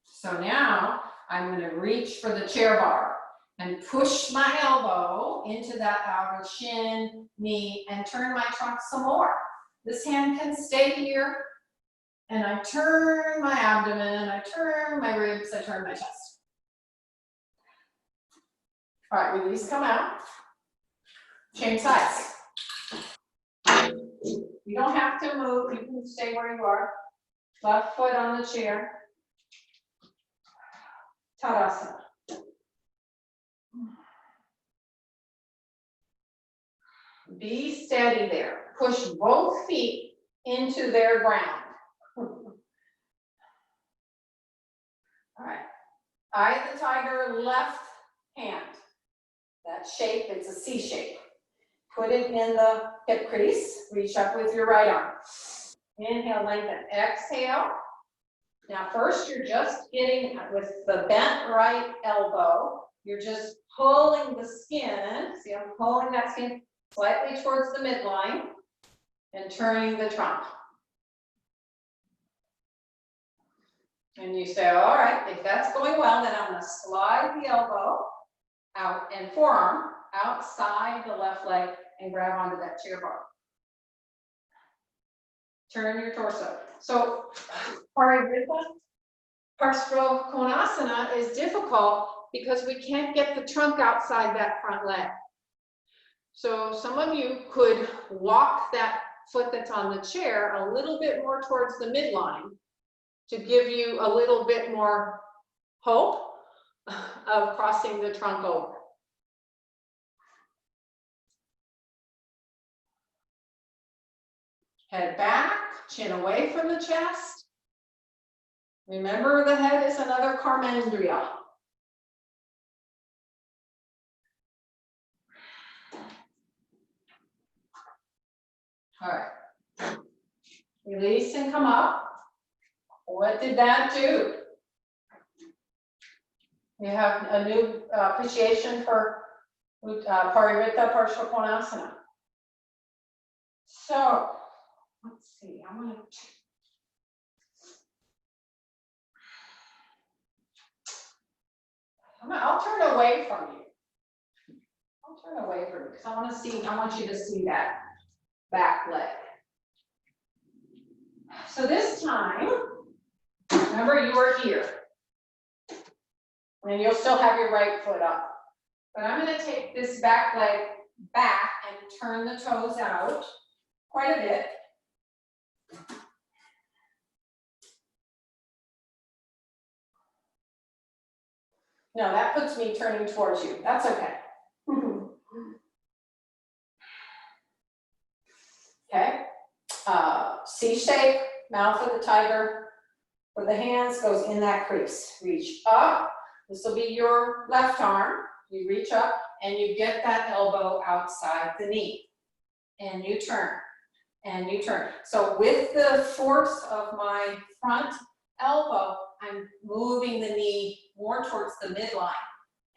So now I'm going to reach for the chair bar and push my elbow into that outer shin, knee, and turn my trunk some more. This hand can stay here, and I turn my abdomen, I turn my ribs, I turn my chest. All right, release, come out. Change sides. You don't have to move, you can stay where you are. Left foot on the chair. Tadasana. Be steady there. Push both feet into their ground. All right. Eye of the tiger, left hand. That shape, it's a C shape. Put it in the hip crease. Reach up with your right arm. Inhale, lengthen. Exhale. Now first you're just getting with the bent right elbow, you're just pulling the skin, see I'm pulling that skin slightly towards the midline and turning the trunk. And you say, all right, if that's going well, then I'm going to slide the elbow out and forearm outside the left leg and grab onto that chair bar. Turn your torso. So Parsva Konasana is difficult because we can't get the trunk outside that front leg. So some of you could walk that foot that's on the chair a little bit more towards the midline to give you a little bit more hope of crossing the trunk over. Head back, chin away from the chest. Remember, the head is another karmendriya. All right. Release and come up. What did that do? You have a new appreciation for Parivrtta Parshvakonasana. So, let's see, I'll turn away from you. I'll turn away from you because I want you to see that back leg. So this time, remember you are here. And you'll still have your right foot up. But I'm going to take this back leg back and turn the toes out quite a bit. No, that puts me turning towards you. That's okay. Okay. C shape, mouth of the tiger. For the hands goes in that crease. Reach up. This will be your left arm. You reach up and you get that elbow outside the knee. And you turn. And you turn. So with the force of my front elbow, I'm moving the knee more towards the midline.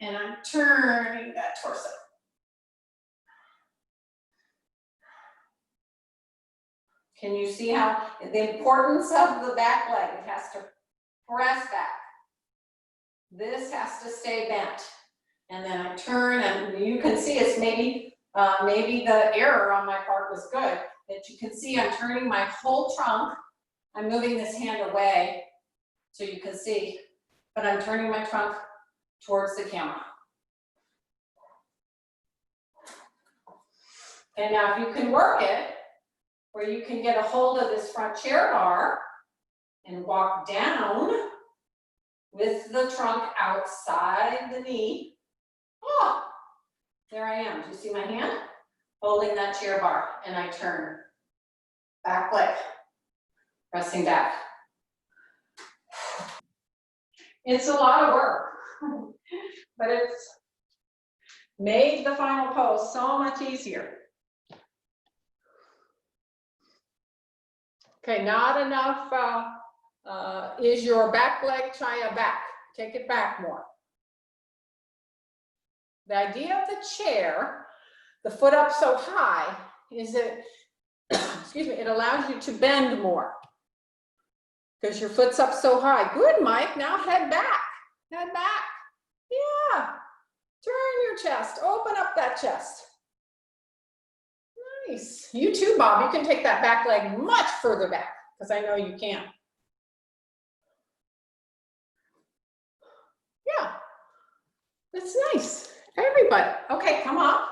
And I'm turning that torso. Can you see how the importance of the back leg? It has to press back. This has to stay bent. And then I turn, and you can see it's maybe the error on my part was good, that you can see I'm turning my whole trunk. I'm moving this hand away so you can see, but I'm turning my trunk towards the camera. And now if you can work it, where you can get a hold of this front chair bar and walk down with the trunk outside the knee. Oh, there I am. Do you see my hand? Holding that chair bar, and I turn. Back leg, pressing back. It's a lot of work, but it's made the final pose so much easier. Okay, not enough is your back leg chaya back. Take it back more. The idea of the chair, the foot up so high, is that, excuse me, it allows you to bend more. Because your foot's up so high. Good, Mike, now head back. Head back. Yeah. Turn your chest, open up that chest. Nice. You too, Bob. You can take that back leg much further back, because I know you can. Yeah, that's nice. Everybody. Okay, come up.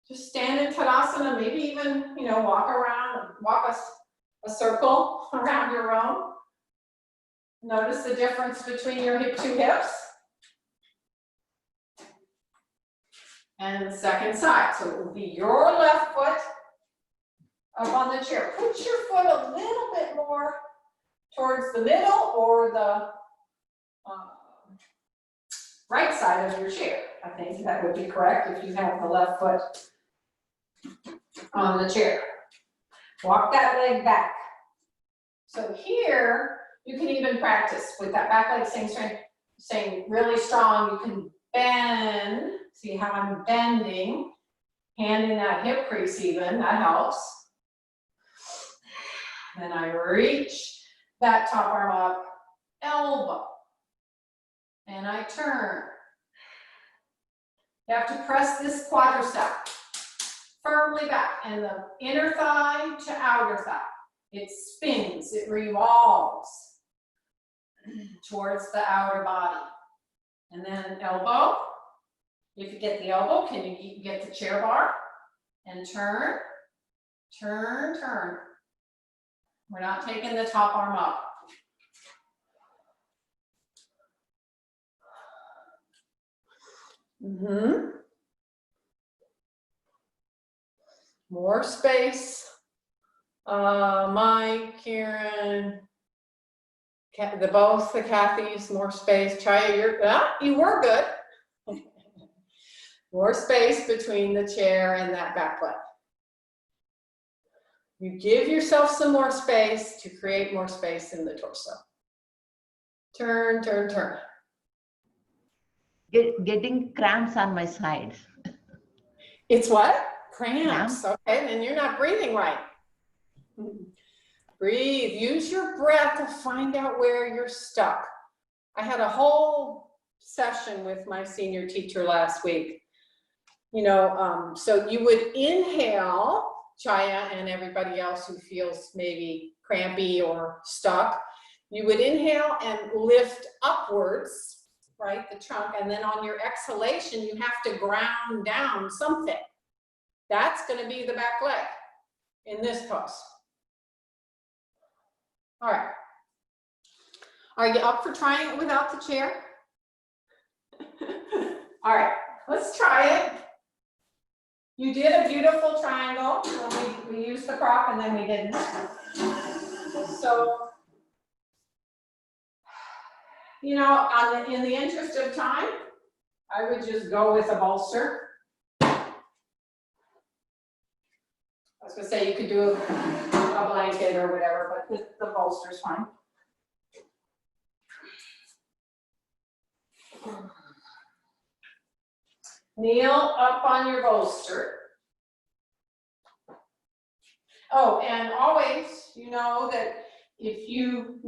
Just stand in Tadasana, maybe even, walk around, walk a circle around your own. Notice the difference between your two hips. And the second side. So it will be your left foot up on the chair. Put your foot a little bit more towards the middle or the right side of your chair. I think that would be correct if you have the left foot on the chair. Walk that leg back. So here, you can even practice with that back leg staying really strong. You can bend. See how I'm bending, hand in that hip crease even, that helps. Then I reach that top arm up, elbow, and I turn. You have to press this quadricep firmly back, and the inner thigh to outer thigh. It spins, it revolves towards the outer body. And then elbow, If you get the elbow, can you get the chair bar? And turn, turn, turn. We're not taking the top arm up. More space. Mike, Karen, both the Kathys, more space. Chaya, you were good. More space between the chair and that back leg. You give yourself some more space to create more space in the torso. Turn, turn, turn. Getting cramps on my sides. It's what? Cramps. Okay, then you're not breathing right. Breathe. Use your breath to find out where you're stuck. I had a whole session with my senior teacher last week. You know, so you would inhale, Chaya and everybody else who feels maybe crampy or stuck. You would inhale and lift upwards, right, the trunk, and then on your exhalation, you have to ground down something. That's going to be the back leg in this pose. All right. Are you up for trying it without the chair? All right, let's try it. You did a beautiful triangle when we used the prop and then we didn't. So, you know, in the interest of time, I would just go with a bolster. I was gonna say you could do a blanket or whatever, but the bolster's fine. Kneel up on your bolster. Oh, and always, you know that if you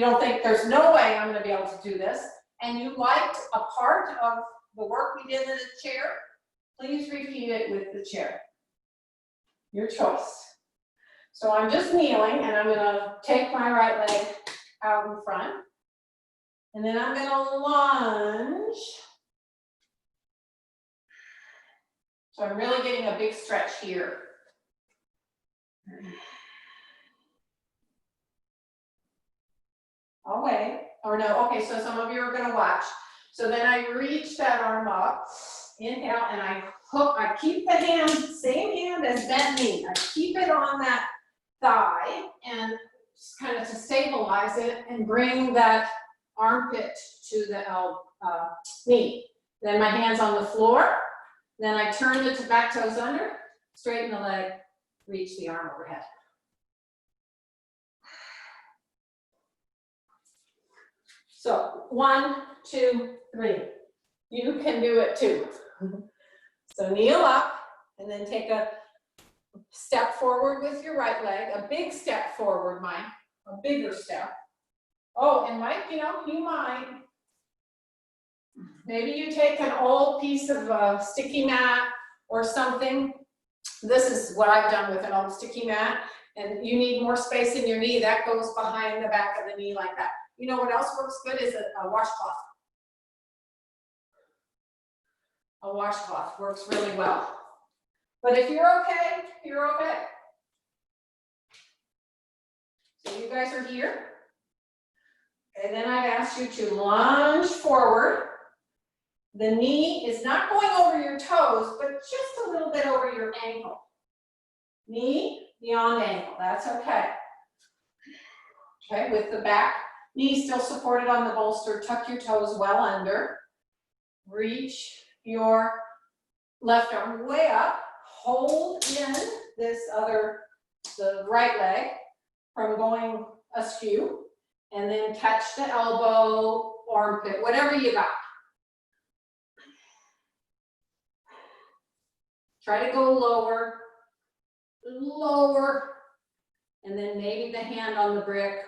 don't think there's no way I'm going to be able to do this, and you liked a part of the work we did in the chair, please repeat it with the chair. Your choice. So I'm just kneeling, and I'm going to take my right leg out in front, and then I'm going to lunge. So I'm really getting a big stretch here. I'll wait, or no, okay, so some of you are gonna watch. So then I reach that arm up, inhale, and I hook, I keep the hand, same hand as bent knee. I keep it on that thigh and just kind of to stabilize it and bring that armpit to the knee. Then my hand's on the floor. Then I turn the back toes under, straighten the leg, reach the arm overhead. So 1, 2, 3. You can do it too. So kneel up and then take a step forward with your right leg, a big step forward, Mike, a bigger step. Oh, and Mike, you know, you might. Maybe you take an old piece of sticky mat or something. This is what I've done with an old sticky mat, and you need more space in your knee. That goes behind the back of the knee like that. You know what else works good is a washcloth. A washcloth works really well. But if you're okay, you're okay. So you guys are here. And then I've asked you to lunge forward. The knee is not going over your toes, but just a little bit over your ankle. Knee beyond ankle, that's okay. Okay, with the back knee still supported on the bolster, tuck your toes well under. Reach your left arm way up. Hold in this the right leg from going askew. And then catch the elbow, armpit, whatever you got. Try to go lower, lower, and then maybe the hand on the brick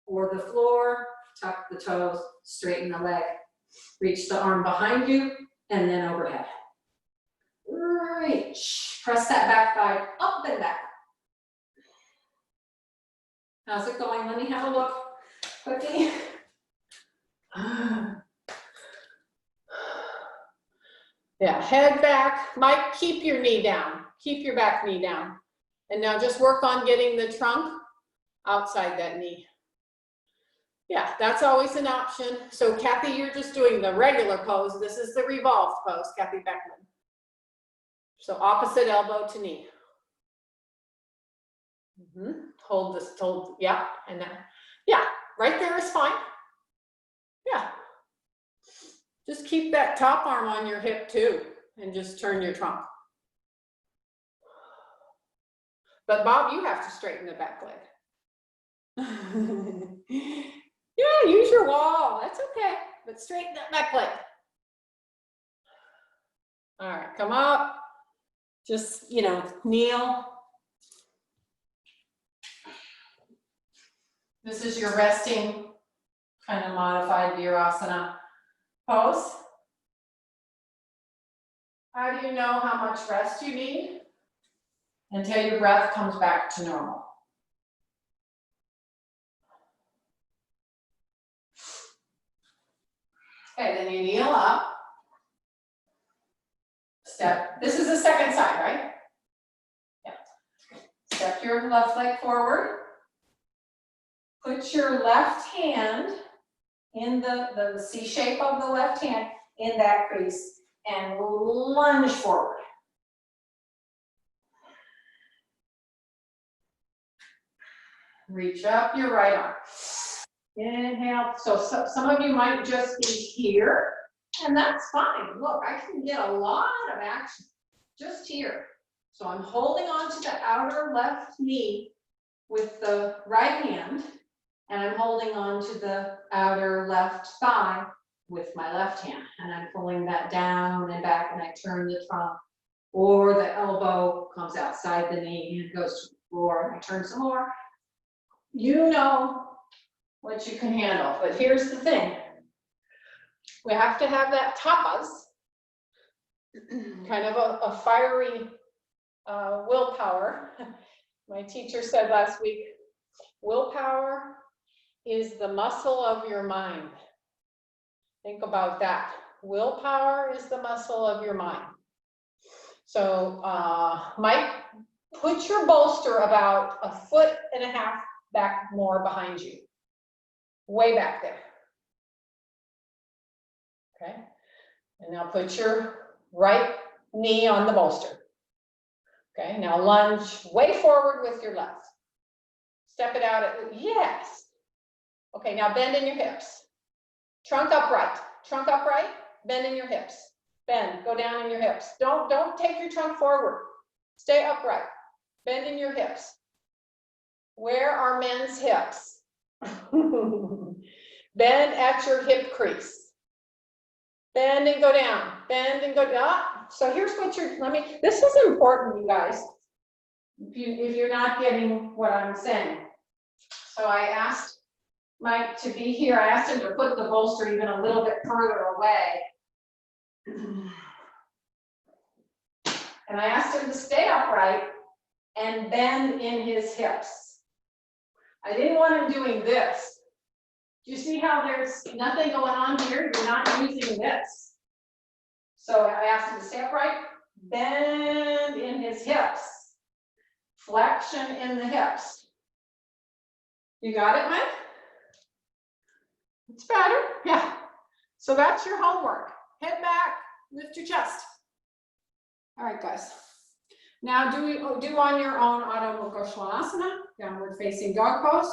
or the floor, tuck the toes, straighten the leg, reach the arm behind you, and then overhead. Reach, press that back thigh up and back. How's it going? Let me have a look quickly. Yeah, head back. Mike, keep your knee down. Keep your back knee down. And now just work on getting the trunk outside that knee. Yeah, that's always an option. So Kathy, you're just doing the regular pose. This is the revolved pose, Kathy Beckman. So opposite elbow to knee. Hold this, yeah, and then, yeah, right there is fine. Yeah. Just keep that top arm on your hip too, and just turn your trunk. But Bob, you have to straighten the back leg. Yeah, use your wall, that's okay, but straighten that back leg. All right, come up, just, you know, kneel. This is your resting, kind of modified Virasana pose. How do you know how much rest you need? Until your breath comes back to normal. Okay, then you kneel up. Step, this is the second side, right? Yeah. Step your left leg forward. Put your left hand in the C shape of the left hand in that crease and lunge forward. Reach up your right arm. Inhale. So some of you might just be here, and that's fine. Look, I can get a lot of action just here. So I'm holding on to the outer left knee with the right hand, and I'm holding on to the outer left thigh with my left hand, and I'm pulling that down and back, and I turn the trunk, or the elbow comes outside the knee and goes to the floor, and I turn some more. You know what you can handle, but here's the thing. We have to have that tapas, kind of a fiery willpower. My teacher said last week, willpower is the muscle of your mind. Think about that. Willpower is the muscle of your mind. So Mike, put your bolster about 1.5 foot back more behind you. Way back there. Okay. And now put your right knee on the bolster. Okay, now lunge way forward with your left. Step it out, yes. Okay, now bend in your hips. Trunk upright, bend in your hips. Bend, go down in your hips. Don't take your trunk forward. Stay upright, bend in your hips. Where are men's hips? Bend at your hip crease. Bend and go down, bend and go down. So here's what this is important, you guys. If you're not getting what I'm saying. So I asked Mike to be here. I asked him to put the bolster even a little bit further away. And I asked him to stay upright and bend in his hips. I didn't want him doing this. Do you see how there's nothing going on here? You're not using this. So I asked him to stay upright, bend in his hips, flexion in the hips. You got it, Mike? It's better, yeah. So that's your homework. Head back, lift your chest. All right, guys. Now do on your own Adho Mukha Svanasana, downward facing dog pose.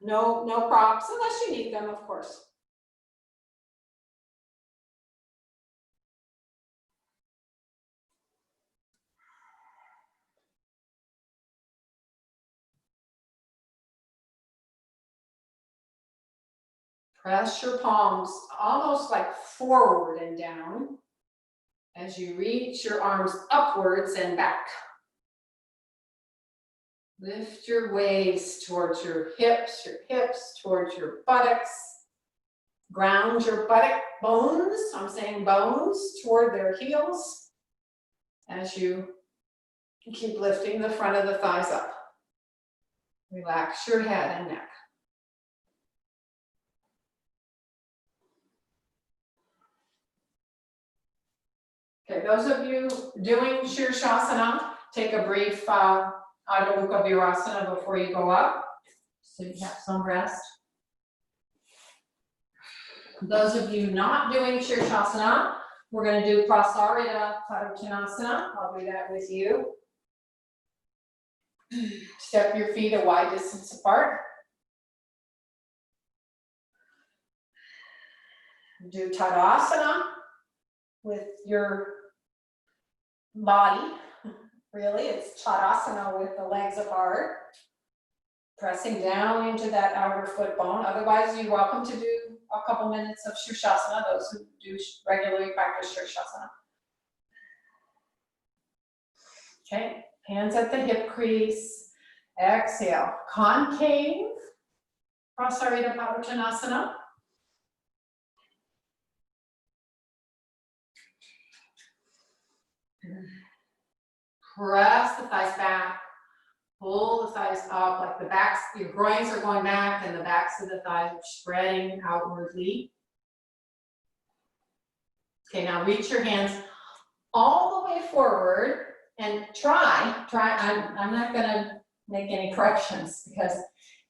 No props, unless you need them, of course. Press your palms almost like forward and down as you reach your arms upwards and back. Lift your waist towards your hips towards your buttocks. Ground your buttock bones, I'm saying bones, toward their heels as you keep lifting the front of the thighs up. Relax your head and neck. Okay, those of you doing Shirshasana, take a brief Adho Mukha Virasana before you go up, so you have some rest. Those of you not doing Shirshasana, we're going to do Prasarita Padottanasana. I'll do that with you. Step your feet a wide distance apart. Do Tadasana with your body. Really, it's Tadasana with the legs apart. Pressing down into that outer foot bone. Otherwise, you're welcome to do a couple minutes of Shirshasana, those who do regularly practice Shirshasana. Okay, hands at the hip crease. Exhale, concave, Prasarita Padottanasana. Press the thighs back. Pull the thighs up, like the backs, your groins are going back and the backs of the thighs are spreading outwardly. Okay, now reach your hands all the way forward and try, I'm not gonna make any corrections because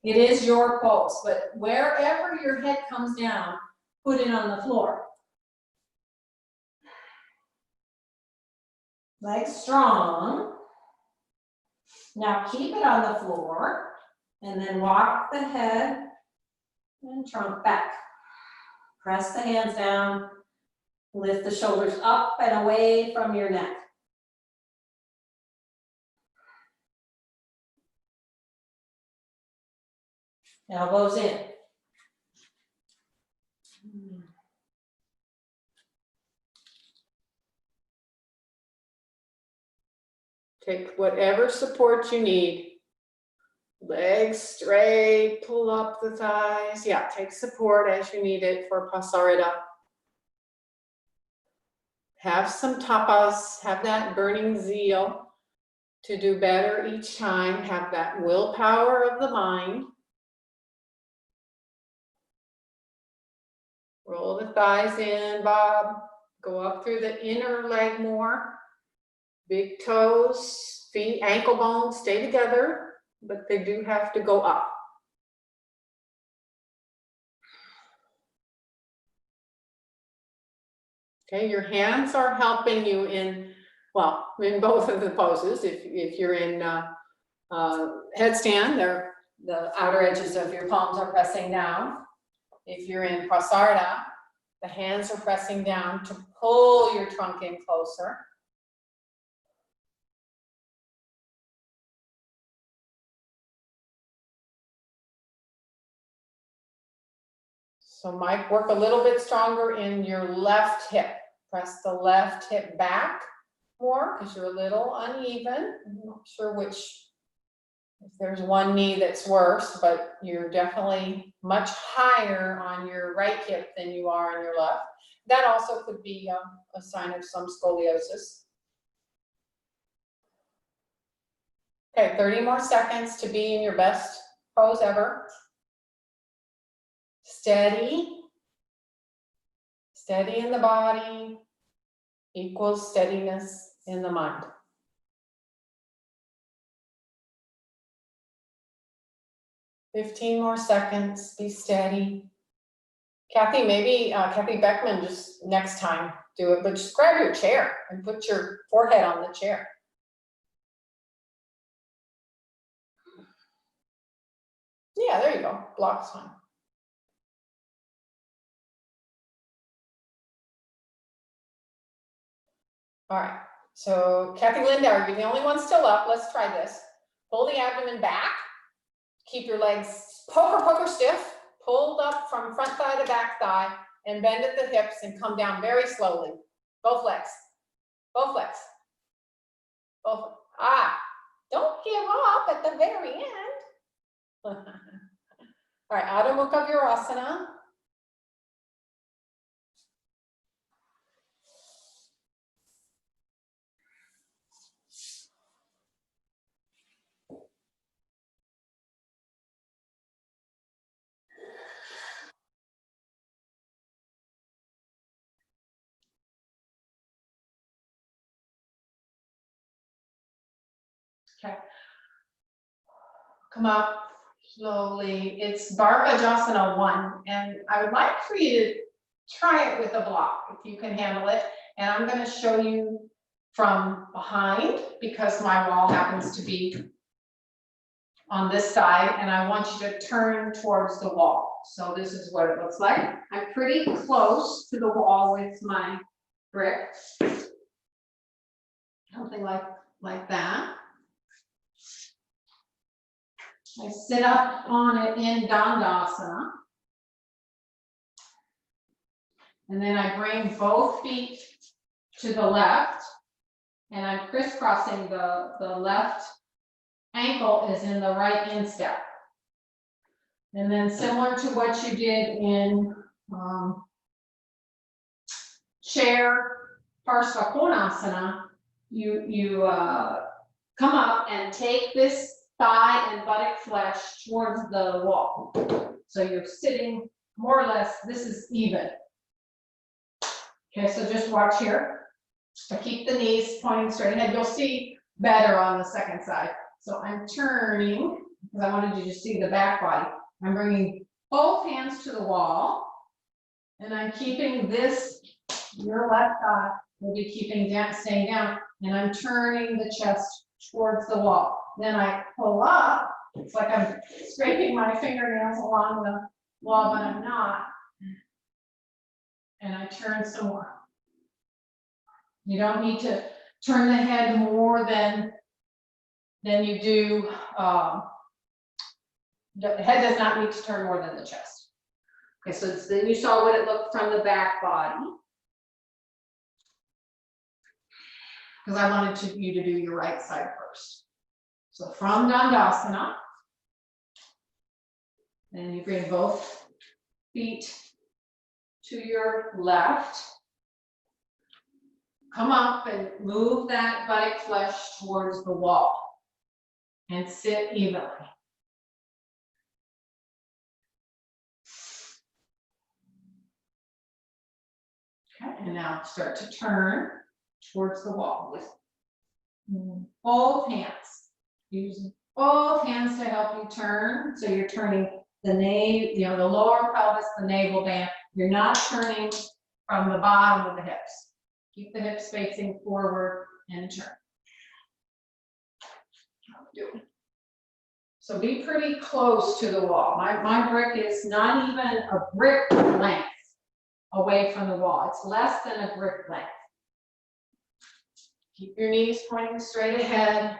it is your pose, but wherever your head comes down, put it on the floor. Legs strong. Now keep it on the floor and then walk the head and trunk back. Press the hands down, lift the shoulders up and away from your neck. Elbows in. Take whatever support you need. Legs straight, pull up the thighs. Yeah, take support as you need it for Prasarita. Have some tapas, have that burning zeal to do better each time. Have that willpower of the mind. Roll the thighs in, Bob. Go up through the inner leg more. Big toes, feet, ankle bones stay together, but they do have to go up. Okay, your hands are helping you in, well, in both of the poses. If you're in headstand, the outer edges of your palms are pressing down. If you're in Prasarita, the hands are pressing down to pull your trunk in closer. So might work a little bit stronger in your left hip. Press the left hip back more because you're a little uneven. I'm not sure which, if there's one knee that's worse, but you're definitely much higher on your right hip than you are on your left. That also could be a sign of some scoliosis. Okay, 30 more seconds to be in your best pose ever. Steady. Steady in the body equals steadiness in the mind. "15 more seconds, be steady." Kathy, maybe Kathy Beckman, just next time do it, but just grab your chair and put your forehead on the chair. Yeah, there you go, block's fine. All right, so Kathy Lindauer, you're the only one still up. Let's try this. Pull the abdomen back. Keep your legs poker stiff, pulled up from front thigh to back thigh, and bend at the hips and come down very slowly. Both legs. Both legs. Both. Don't give up at the very end. All right, Adho Mukha Virasana. Okay. Come up slowly. It's Bhargavasana 1, and I would like for you to try it with a block if you can handle it. And I'm going to show you from behind because my wall happens to be on this side, and I want you to turn towards the wall. So this is what it looks like. I'm pretty close to the wall with my brick. Something like that. I sit up on it in Dandasana. And then I bring both feet to the left, and I'm crisscrossing the left ankle is in the right instep. And then similar to what you did in chair Parsvakonasana, you come up and take this thigh and buttock flesh towards the wall. So you're sitting more or less, this is even. Okay, so just watch here. I keep the knees pointing straight ahead. You'll see better on the second side. So I'm turning, because I wanted you to see the back body. I'm bringing both hands to the wall, and I'm keeping this, your left thigh will be keeping down, staying down, and I'm turning the chest towards the wall. Then I pull up. It's like I'm scraping my fingernails along the wall, but I'm not. And I turn some more. You don't need to turn the head more than you do. The head does not need to turn more than the chest. Okay, so then you saw what it looked from the back body. Because I wanted you to do your right side first. So from Dandasana, and you bring both feet to your left. Come up and move that buttock flesh towards the wall and sit evenly. Okay, and now start to turn towards the wall with both hands. Use both hands to help you turn. So you're turning the navel, the lower pelvis, the navel band. You're not turning from the bottom of the hips. Keep the hips facing forward and turn. So be pretty close to the wall. My brick is not even a brick length away from the wall. It's less than a brick length. Keep your knees pointing straight ahead.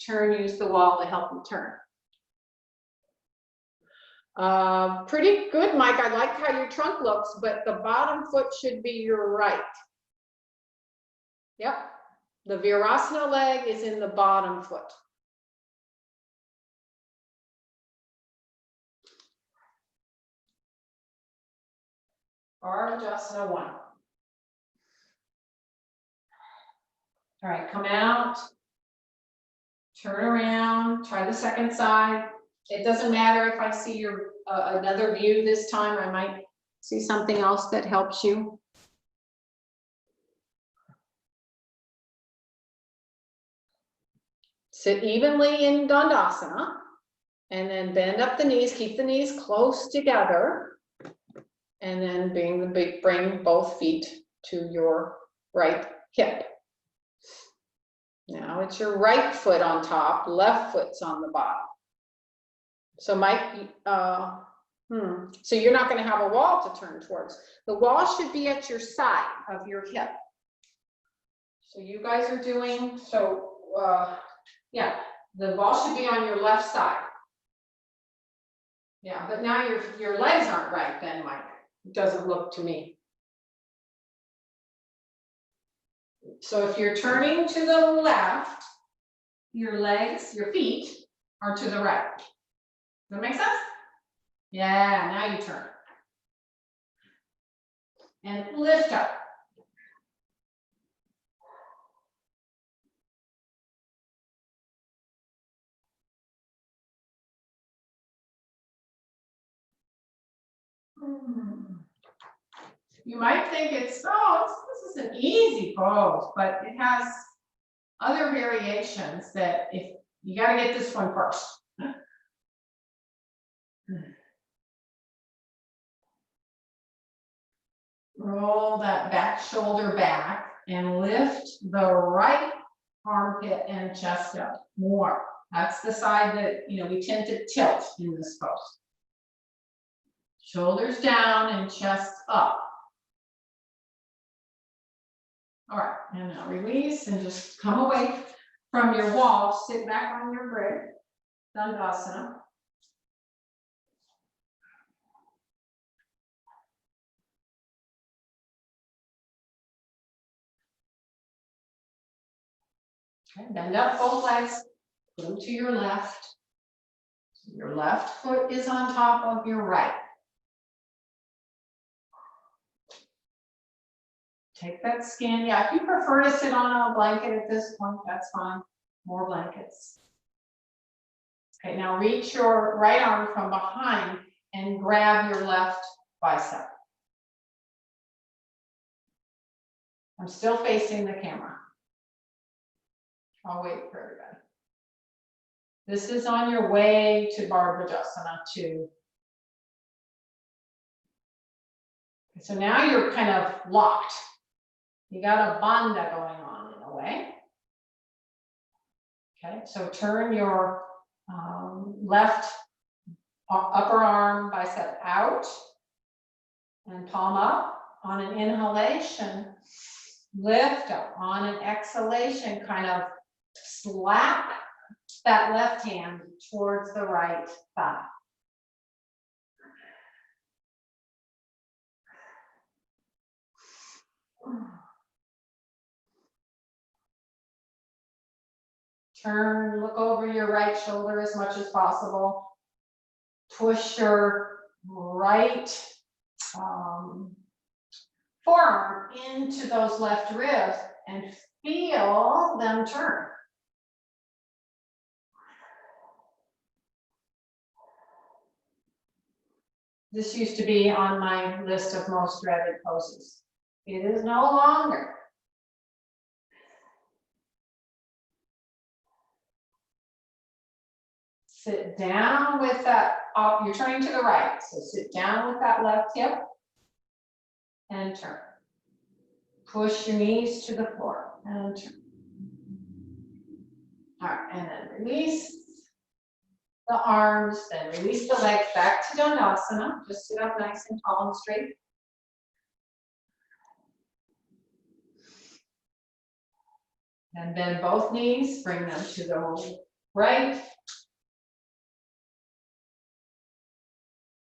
Turn, use the wall to help you turn. Pretty good, Mike. I like how your trunk looks, but the bottom foot should be your right. Yep, the Virasana leg is in the bottom foot. Bhargavasana 1. All right, come out, turn around, try the second side. It doesn't matter if I see your another view this time. I might see something else that helps you. Sit evenly in Dandasana, and then bend up the knees, keep the knees close together, and then bring both feet to your right hip. Now it's your right foot on top, left foot's on the bottom. So Mike, so you're not going to have a wall to turn towards. The wall should be at your side of your hip. So you guys are doing, yeah, the wall should be on your left side. Yeah, but now your legs aren't right then, Mike. It doesn't look to me. So if you're turning to the left, your legs, your feet are to the right. Does that make sense? Yeah, now you turn. And lift up. You might think this is an easy pose, but it has other variations that if You gotta get this one first. Roll that back shoulder back and lift the right armpit and chest up more. That's the side that, you know, we tend to tilt in this pose. Shoulders down and chest up. All right, and now release and just come away from your wall, sit back on your brick, Dandasana. Okay, bend up both legs, put them to your left. Your left foot is on top of your right. Take that skin. Yeah, if you prefer to sit on a blanket at this point, that's fine. More blankets. Okay, now reach your right arm from behind and grab your left bicep. I'm still facing the camera. I'll wait for everybody. This is on your way to Barbajasana 2. So now you're kind of locked. You got a bandha going on in a way. Okay, so turn your left upper arm bicep out and palm up on an inhalation. Lift up on an exhalation, kind of slap that left hand towards the right thigh. Turn, look over your right shoulder as much as possible. Push your right forearm into those left ribs and feel them turn. This used to be on my list of most dreaded poses. It is no longer. Sit down with that, you're turning to the right, so sit down with that left hip and turn. Push your knees to the floor and turn. All right, and then release the arms, then release the legs back to Dandasana. Just sit up nice and tall and straight. And bend both knees, bring them to the right.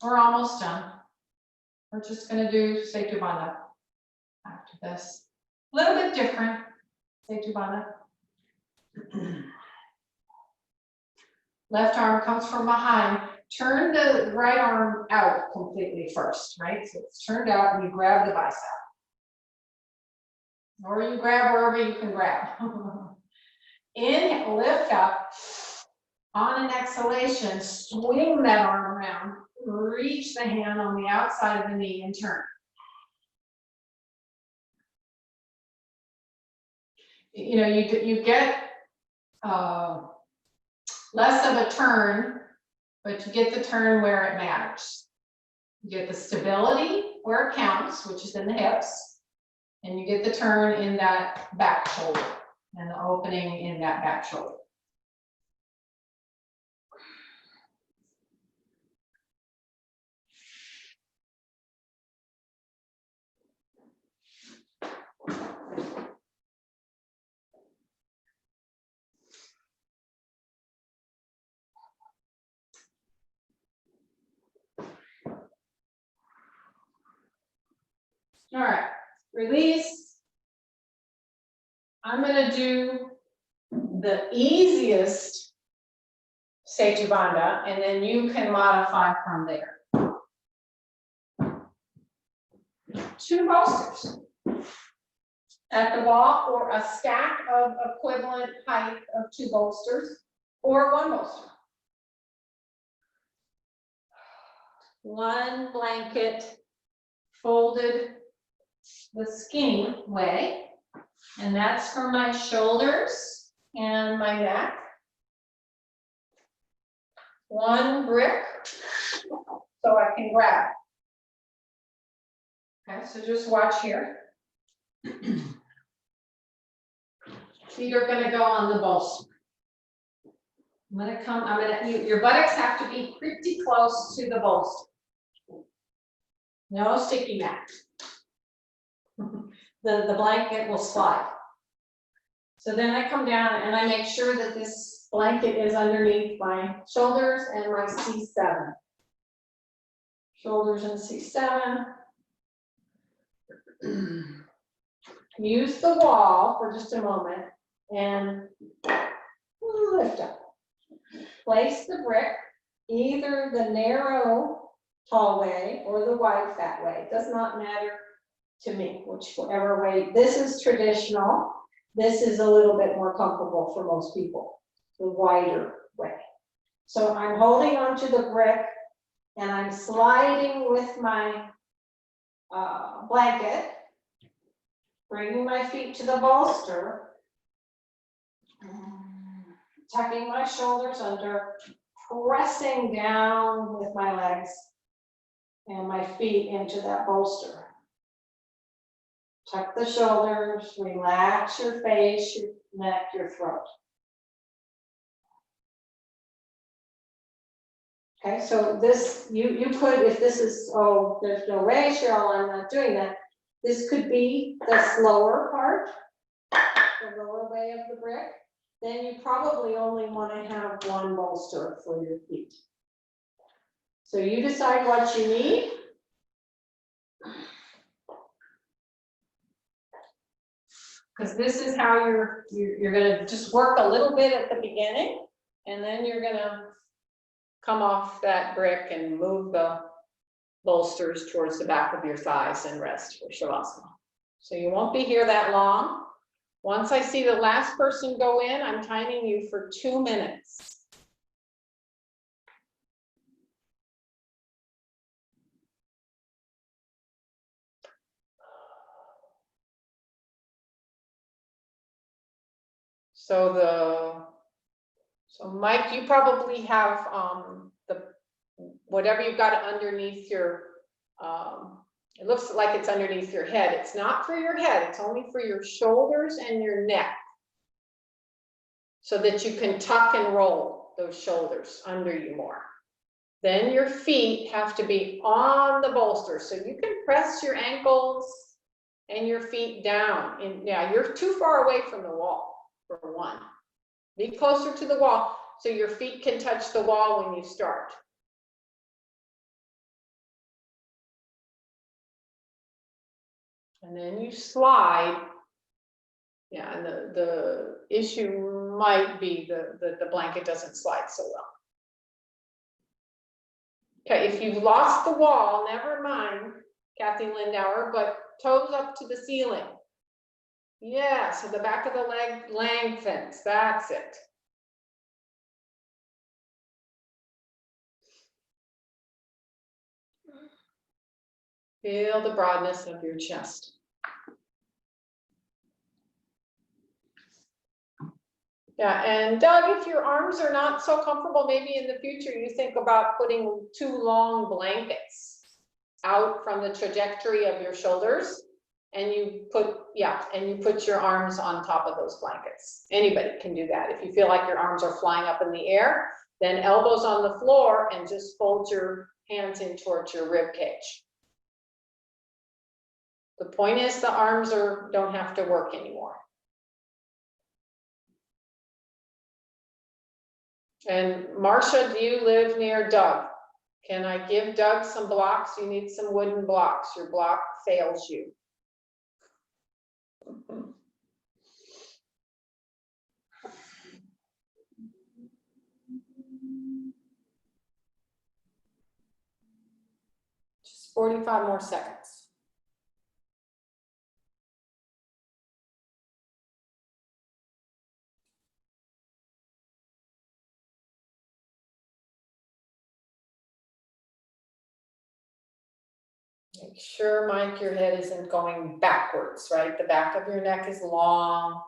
We're almost done. We're just going to do Setu Bandha after this. A little bit different, Setu Bandha. Left arm comes from behind. Turn the right arm out completely first, right? So it's turned out and you grab the bicep. Or you grab wherever you can grab. Inhale, lift up. On an exhalation, swing that arm around. Reach the hand on the outside of the knee and turn. You know, you get less of a turn, but you get the turn where it matters. You get the stability where it counts, which is in the hips, and you get the turn in that back shoulder and the opening in that back shoulder. All right, release. I'm going to do the easiest Setu Bandha, and then you can modify from there. 2 bolsters at the wall, or a stack of equivalent height of 2 bolsters, or 1 bolster. 1 blanket folded the skinny way, and that's for my shoulders and my neck. one brick so I can grab. Okay, so just watch here. Feet are gonna go on the bolster. Your buttocks have to be pretty close to the bolster. No sticky mat. The blanket will slide. So then I come down and I make sure that this blanket is underneath my shoulders and my C7. Shoulders and C7. Use the wall for just a moment and lift up. Place the brick, either the narrow tall way or the wide fat way. It does not matter to me, whichever way. This is traditional. This is a little bit more comfortable for most people, the wider way. So I'm holding onto the brick and I'm sliding with my blanket, bringing my feet to the bolster, tucking my shoulders under, pressing down with my legs and my feet into that bolster. Tuck the shoulders, relax your face, your neck, your throat. Okay, so this, you could, if this is, oh, there's no way, Cheryl, I'm not doing that. This could be the slower part, the lower way of the brick. Then you probably only want to have one bolster for your feet. So you decide what you need. Because this is how you're gonna just work a little bit at the beginning, and then you're gonna come off that brick and move the bolsters towards the back of your thighs and rest for Shavasana. So you won't be here that long. Once I see the last person go in, I'm timing you for 2 minutes. So Mike, you probably have whatever you've got underneath your, it looks like it's underneath your head. It's not for your head, it's only for your shoulders and your neck. So that you can tuck and roll those shoulders under you more. Then your feet have to be on the bolster. So you can press your ankles and your feet down. And yeah, you're too far away from the wall for one. Be closer to the wall so your feet can touch the wall when you start. And then you slide. Yeah, and the issue might be the blanket doesn't slide so well. Okay, if you've lost the wall, never mind, Kathy Lindauer, but toes up to the ceiling. Yeah, so the back of the leg lengthens, that's it. Feel the broadness of your chest. Yeah, and Doug, if your arms are not so comfortable, maybe in the future you think about putting 2 long blankets out from the trajectory of your shoulders, and you put your arms on top of those blankets. Anybody can do that. If you feel like your arms are flying up in the air, then elbows on the floor and just fold your hands in towards your rib cage. The point is the arms don't have to work anymore. And Marcia, do you live near Doug? Can I give Doug some blocks? You need some wooden blocks. Your block fails you. Just 45 more seconds. Make sure, Mike, your head isn't going backwards, right? The back of your neck is long.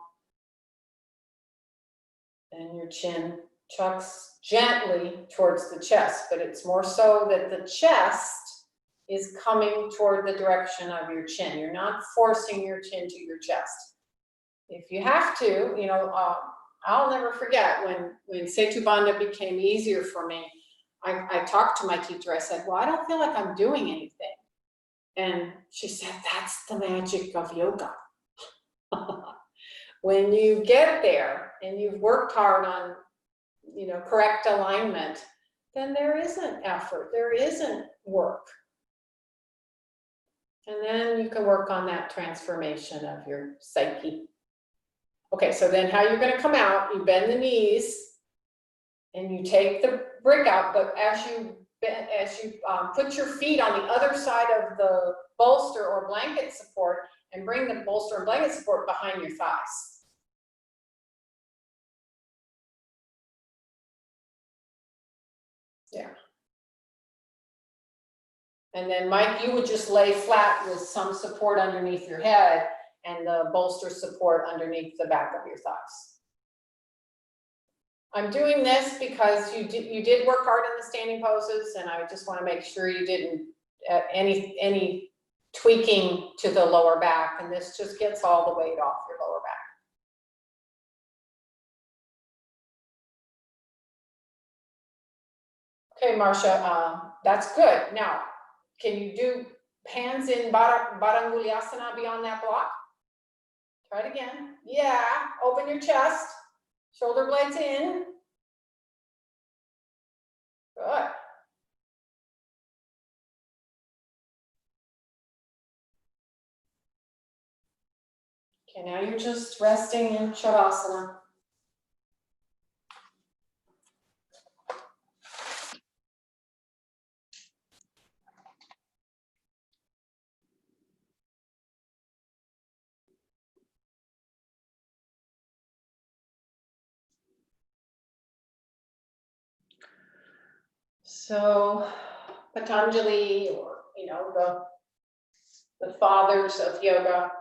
And your chin chucks gently towards the chest, but it's more so that the chest is coming toward the direction of your chin. You're not forcing your chin to your chest. If you have to, you know, I'll never forget when Setu Bandha became easier for me. I talked to my teacher. I said, well, I don't feel like I'm doing anything. And she said, that's the magic of yoga. When you get there and you've worked hard on, you know, correct alignment, then there isn't effort, there isn't work. And then you can work on that transformation of your psyche. Okay, so then how you're gonna come out, you bend the knees and you take the brick out, but as you put your feet on the other side of the bolster or blanket support and bring the bolster and blanket support behind your thighs. Yeah. And then Mike, you would just lay flat with some support underneath your head and the bolster support underneath the back of your thighs. I'm doing this because you did work hard in the standing poses, and I just want to make sure you didn't any tweaking to the lower back, and this just gets all the weight off your lower back. Okay, Marcia, that's good. Now, can you do hands in Baranguliasana beyond that block? Try it again. Yeah, open your chest, shoulder blades in. Good. Okay, now you're just resting in Shavasana. So Patanjali, or you know, the fathers of yoga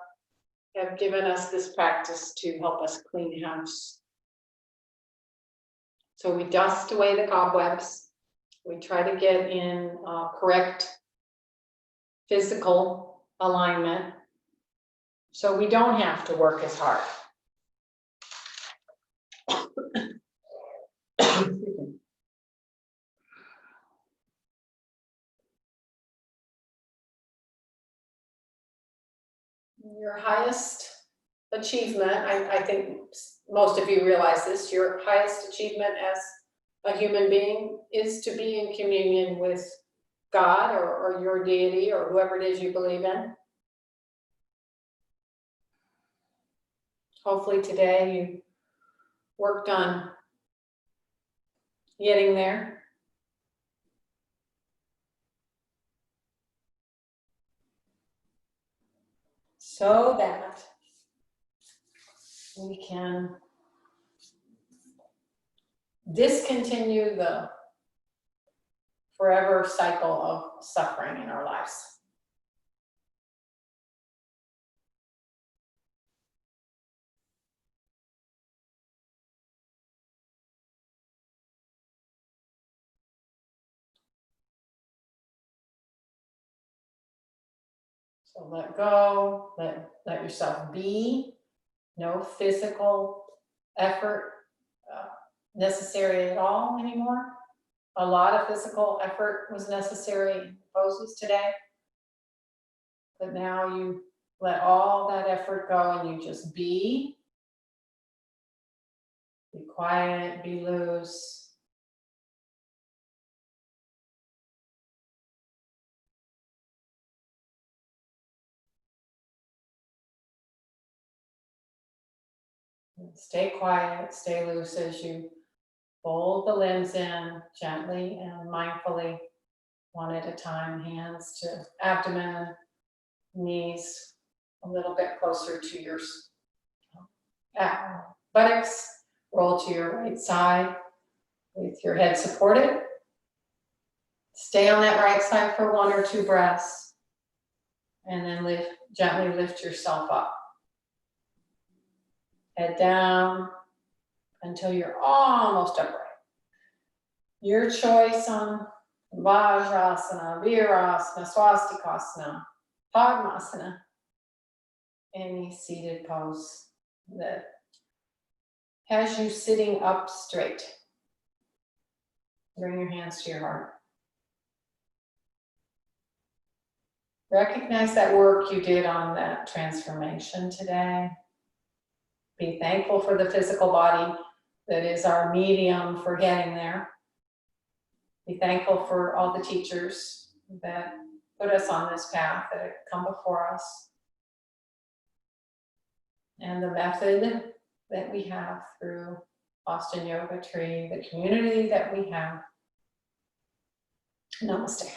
have given us this practice to help us clean house. So we dust away the cobwebs. We try to get in correct physical alignment so we don't have to work as hard. Your highest achievement, I think most of you realize this, your highest achievement as a human being is to be in communion with God or your deity or whoever it is you believe in. Hopefully today you worked on getting there. So that we can discontinue the forever cycle of suffering in our lives. So let go, let yourself be. No physical effort necessary at all anymore. A lot of physical effort was necessary in poses today. But now you let all that effort go and you just be. Be quiet, be loose. Stay quiet, stay loose as you fold the limbs in gently and mindfully, one at a time, hands to abdomen, knees a little bit closer to your buttocks, roll to your right side with your head supported. Stay on that right side for 1 or 2 breaths, and then gently lift yourself up. Head down until you're almost upright. Your choice on Vajrasana, Virasana, Swastikasana, Padmasana, any seated pose that has you sitting up straight. Bring your hands to your heart. Recognize that work you did on that transformation today. Be thankful for the physical body that is our medium for getting there. Be thankful for all the teachers that put us on this path, that have come before us. And the method that we have through Boston Yoga Tree, the community that we have. Namaste.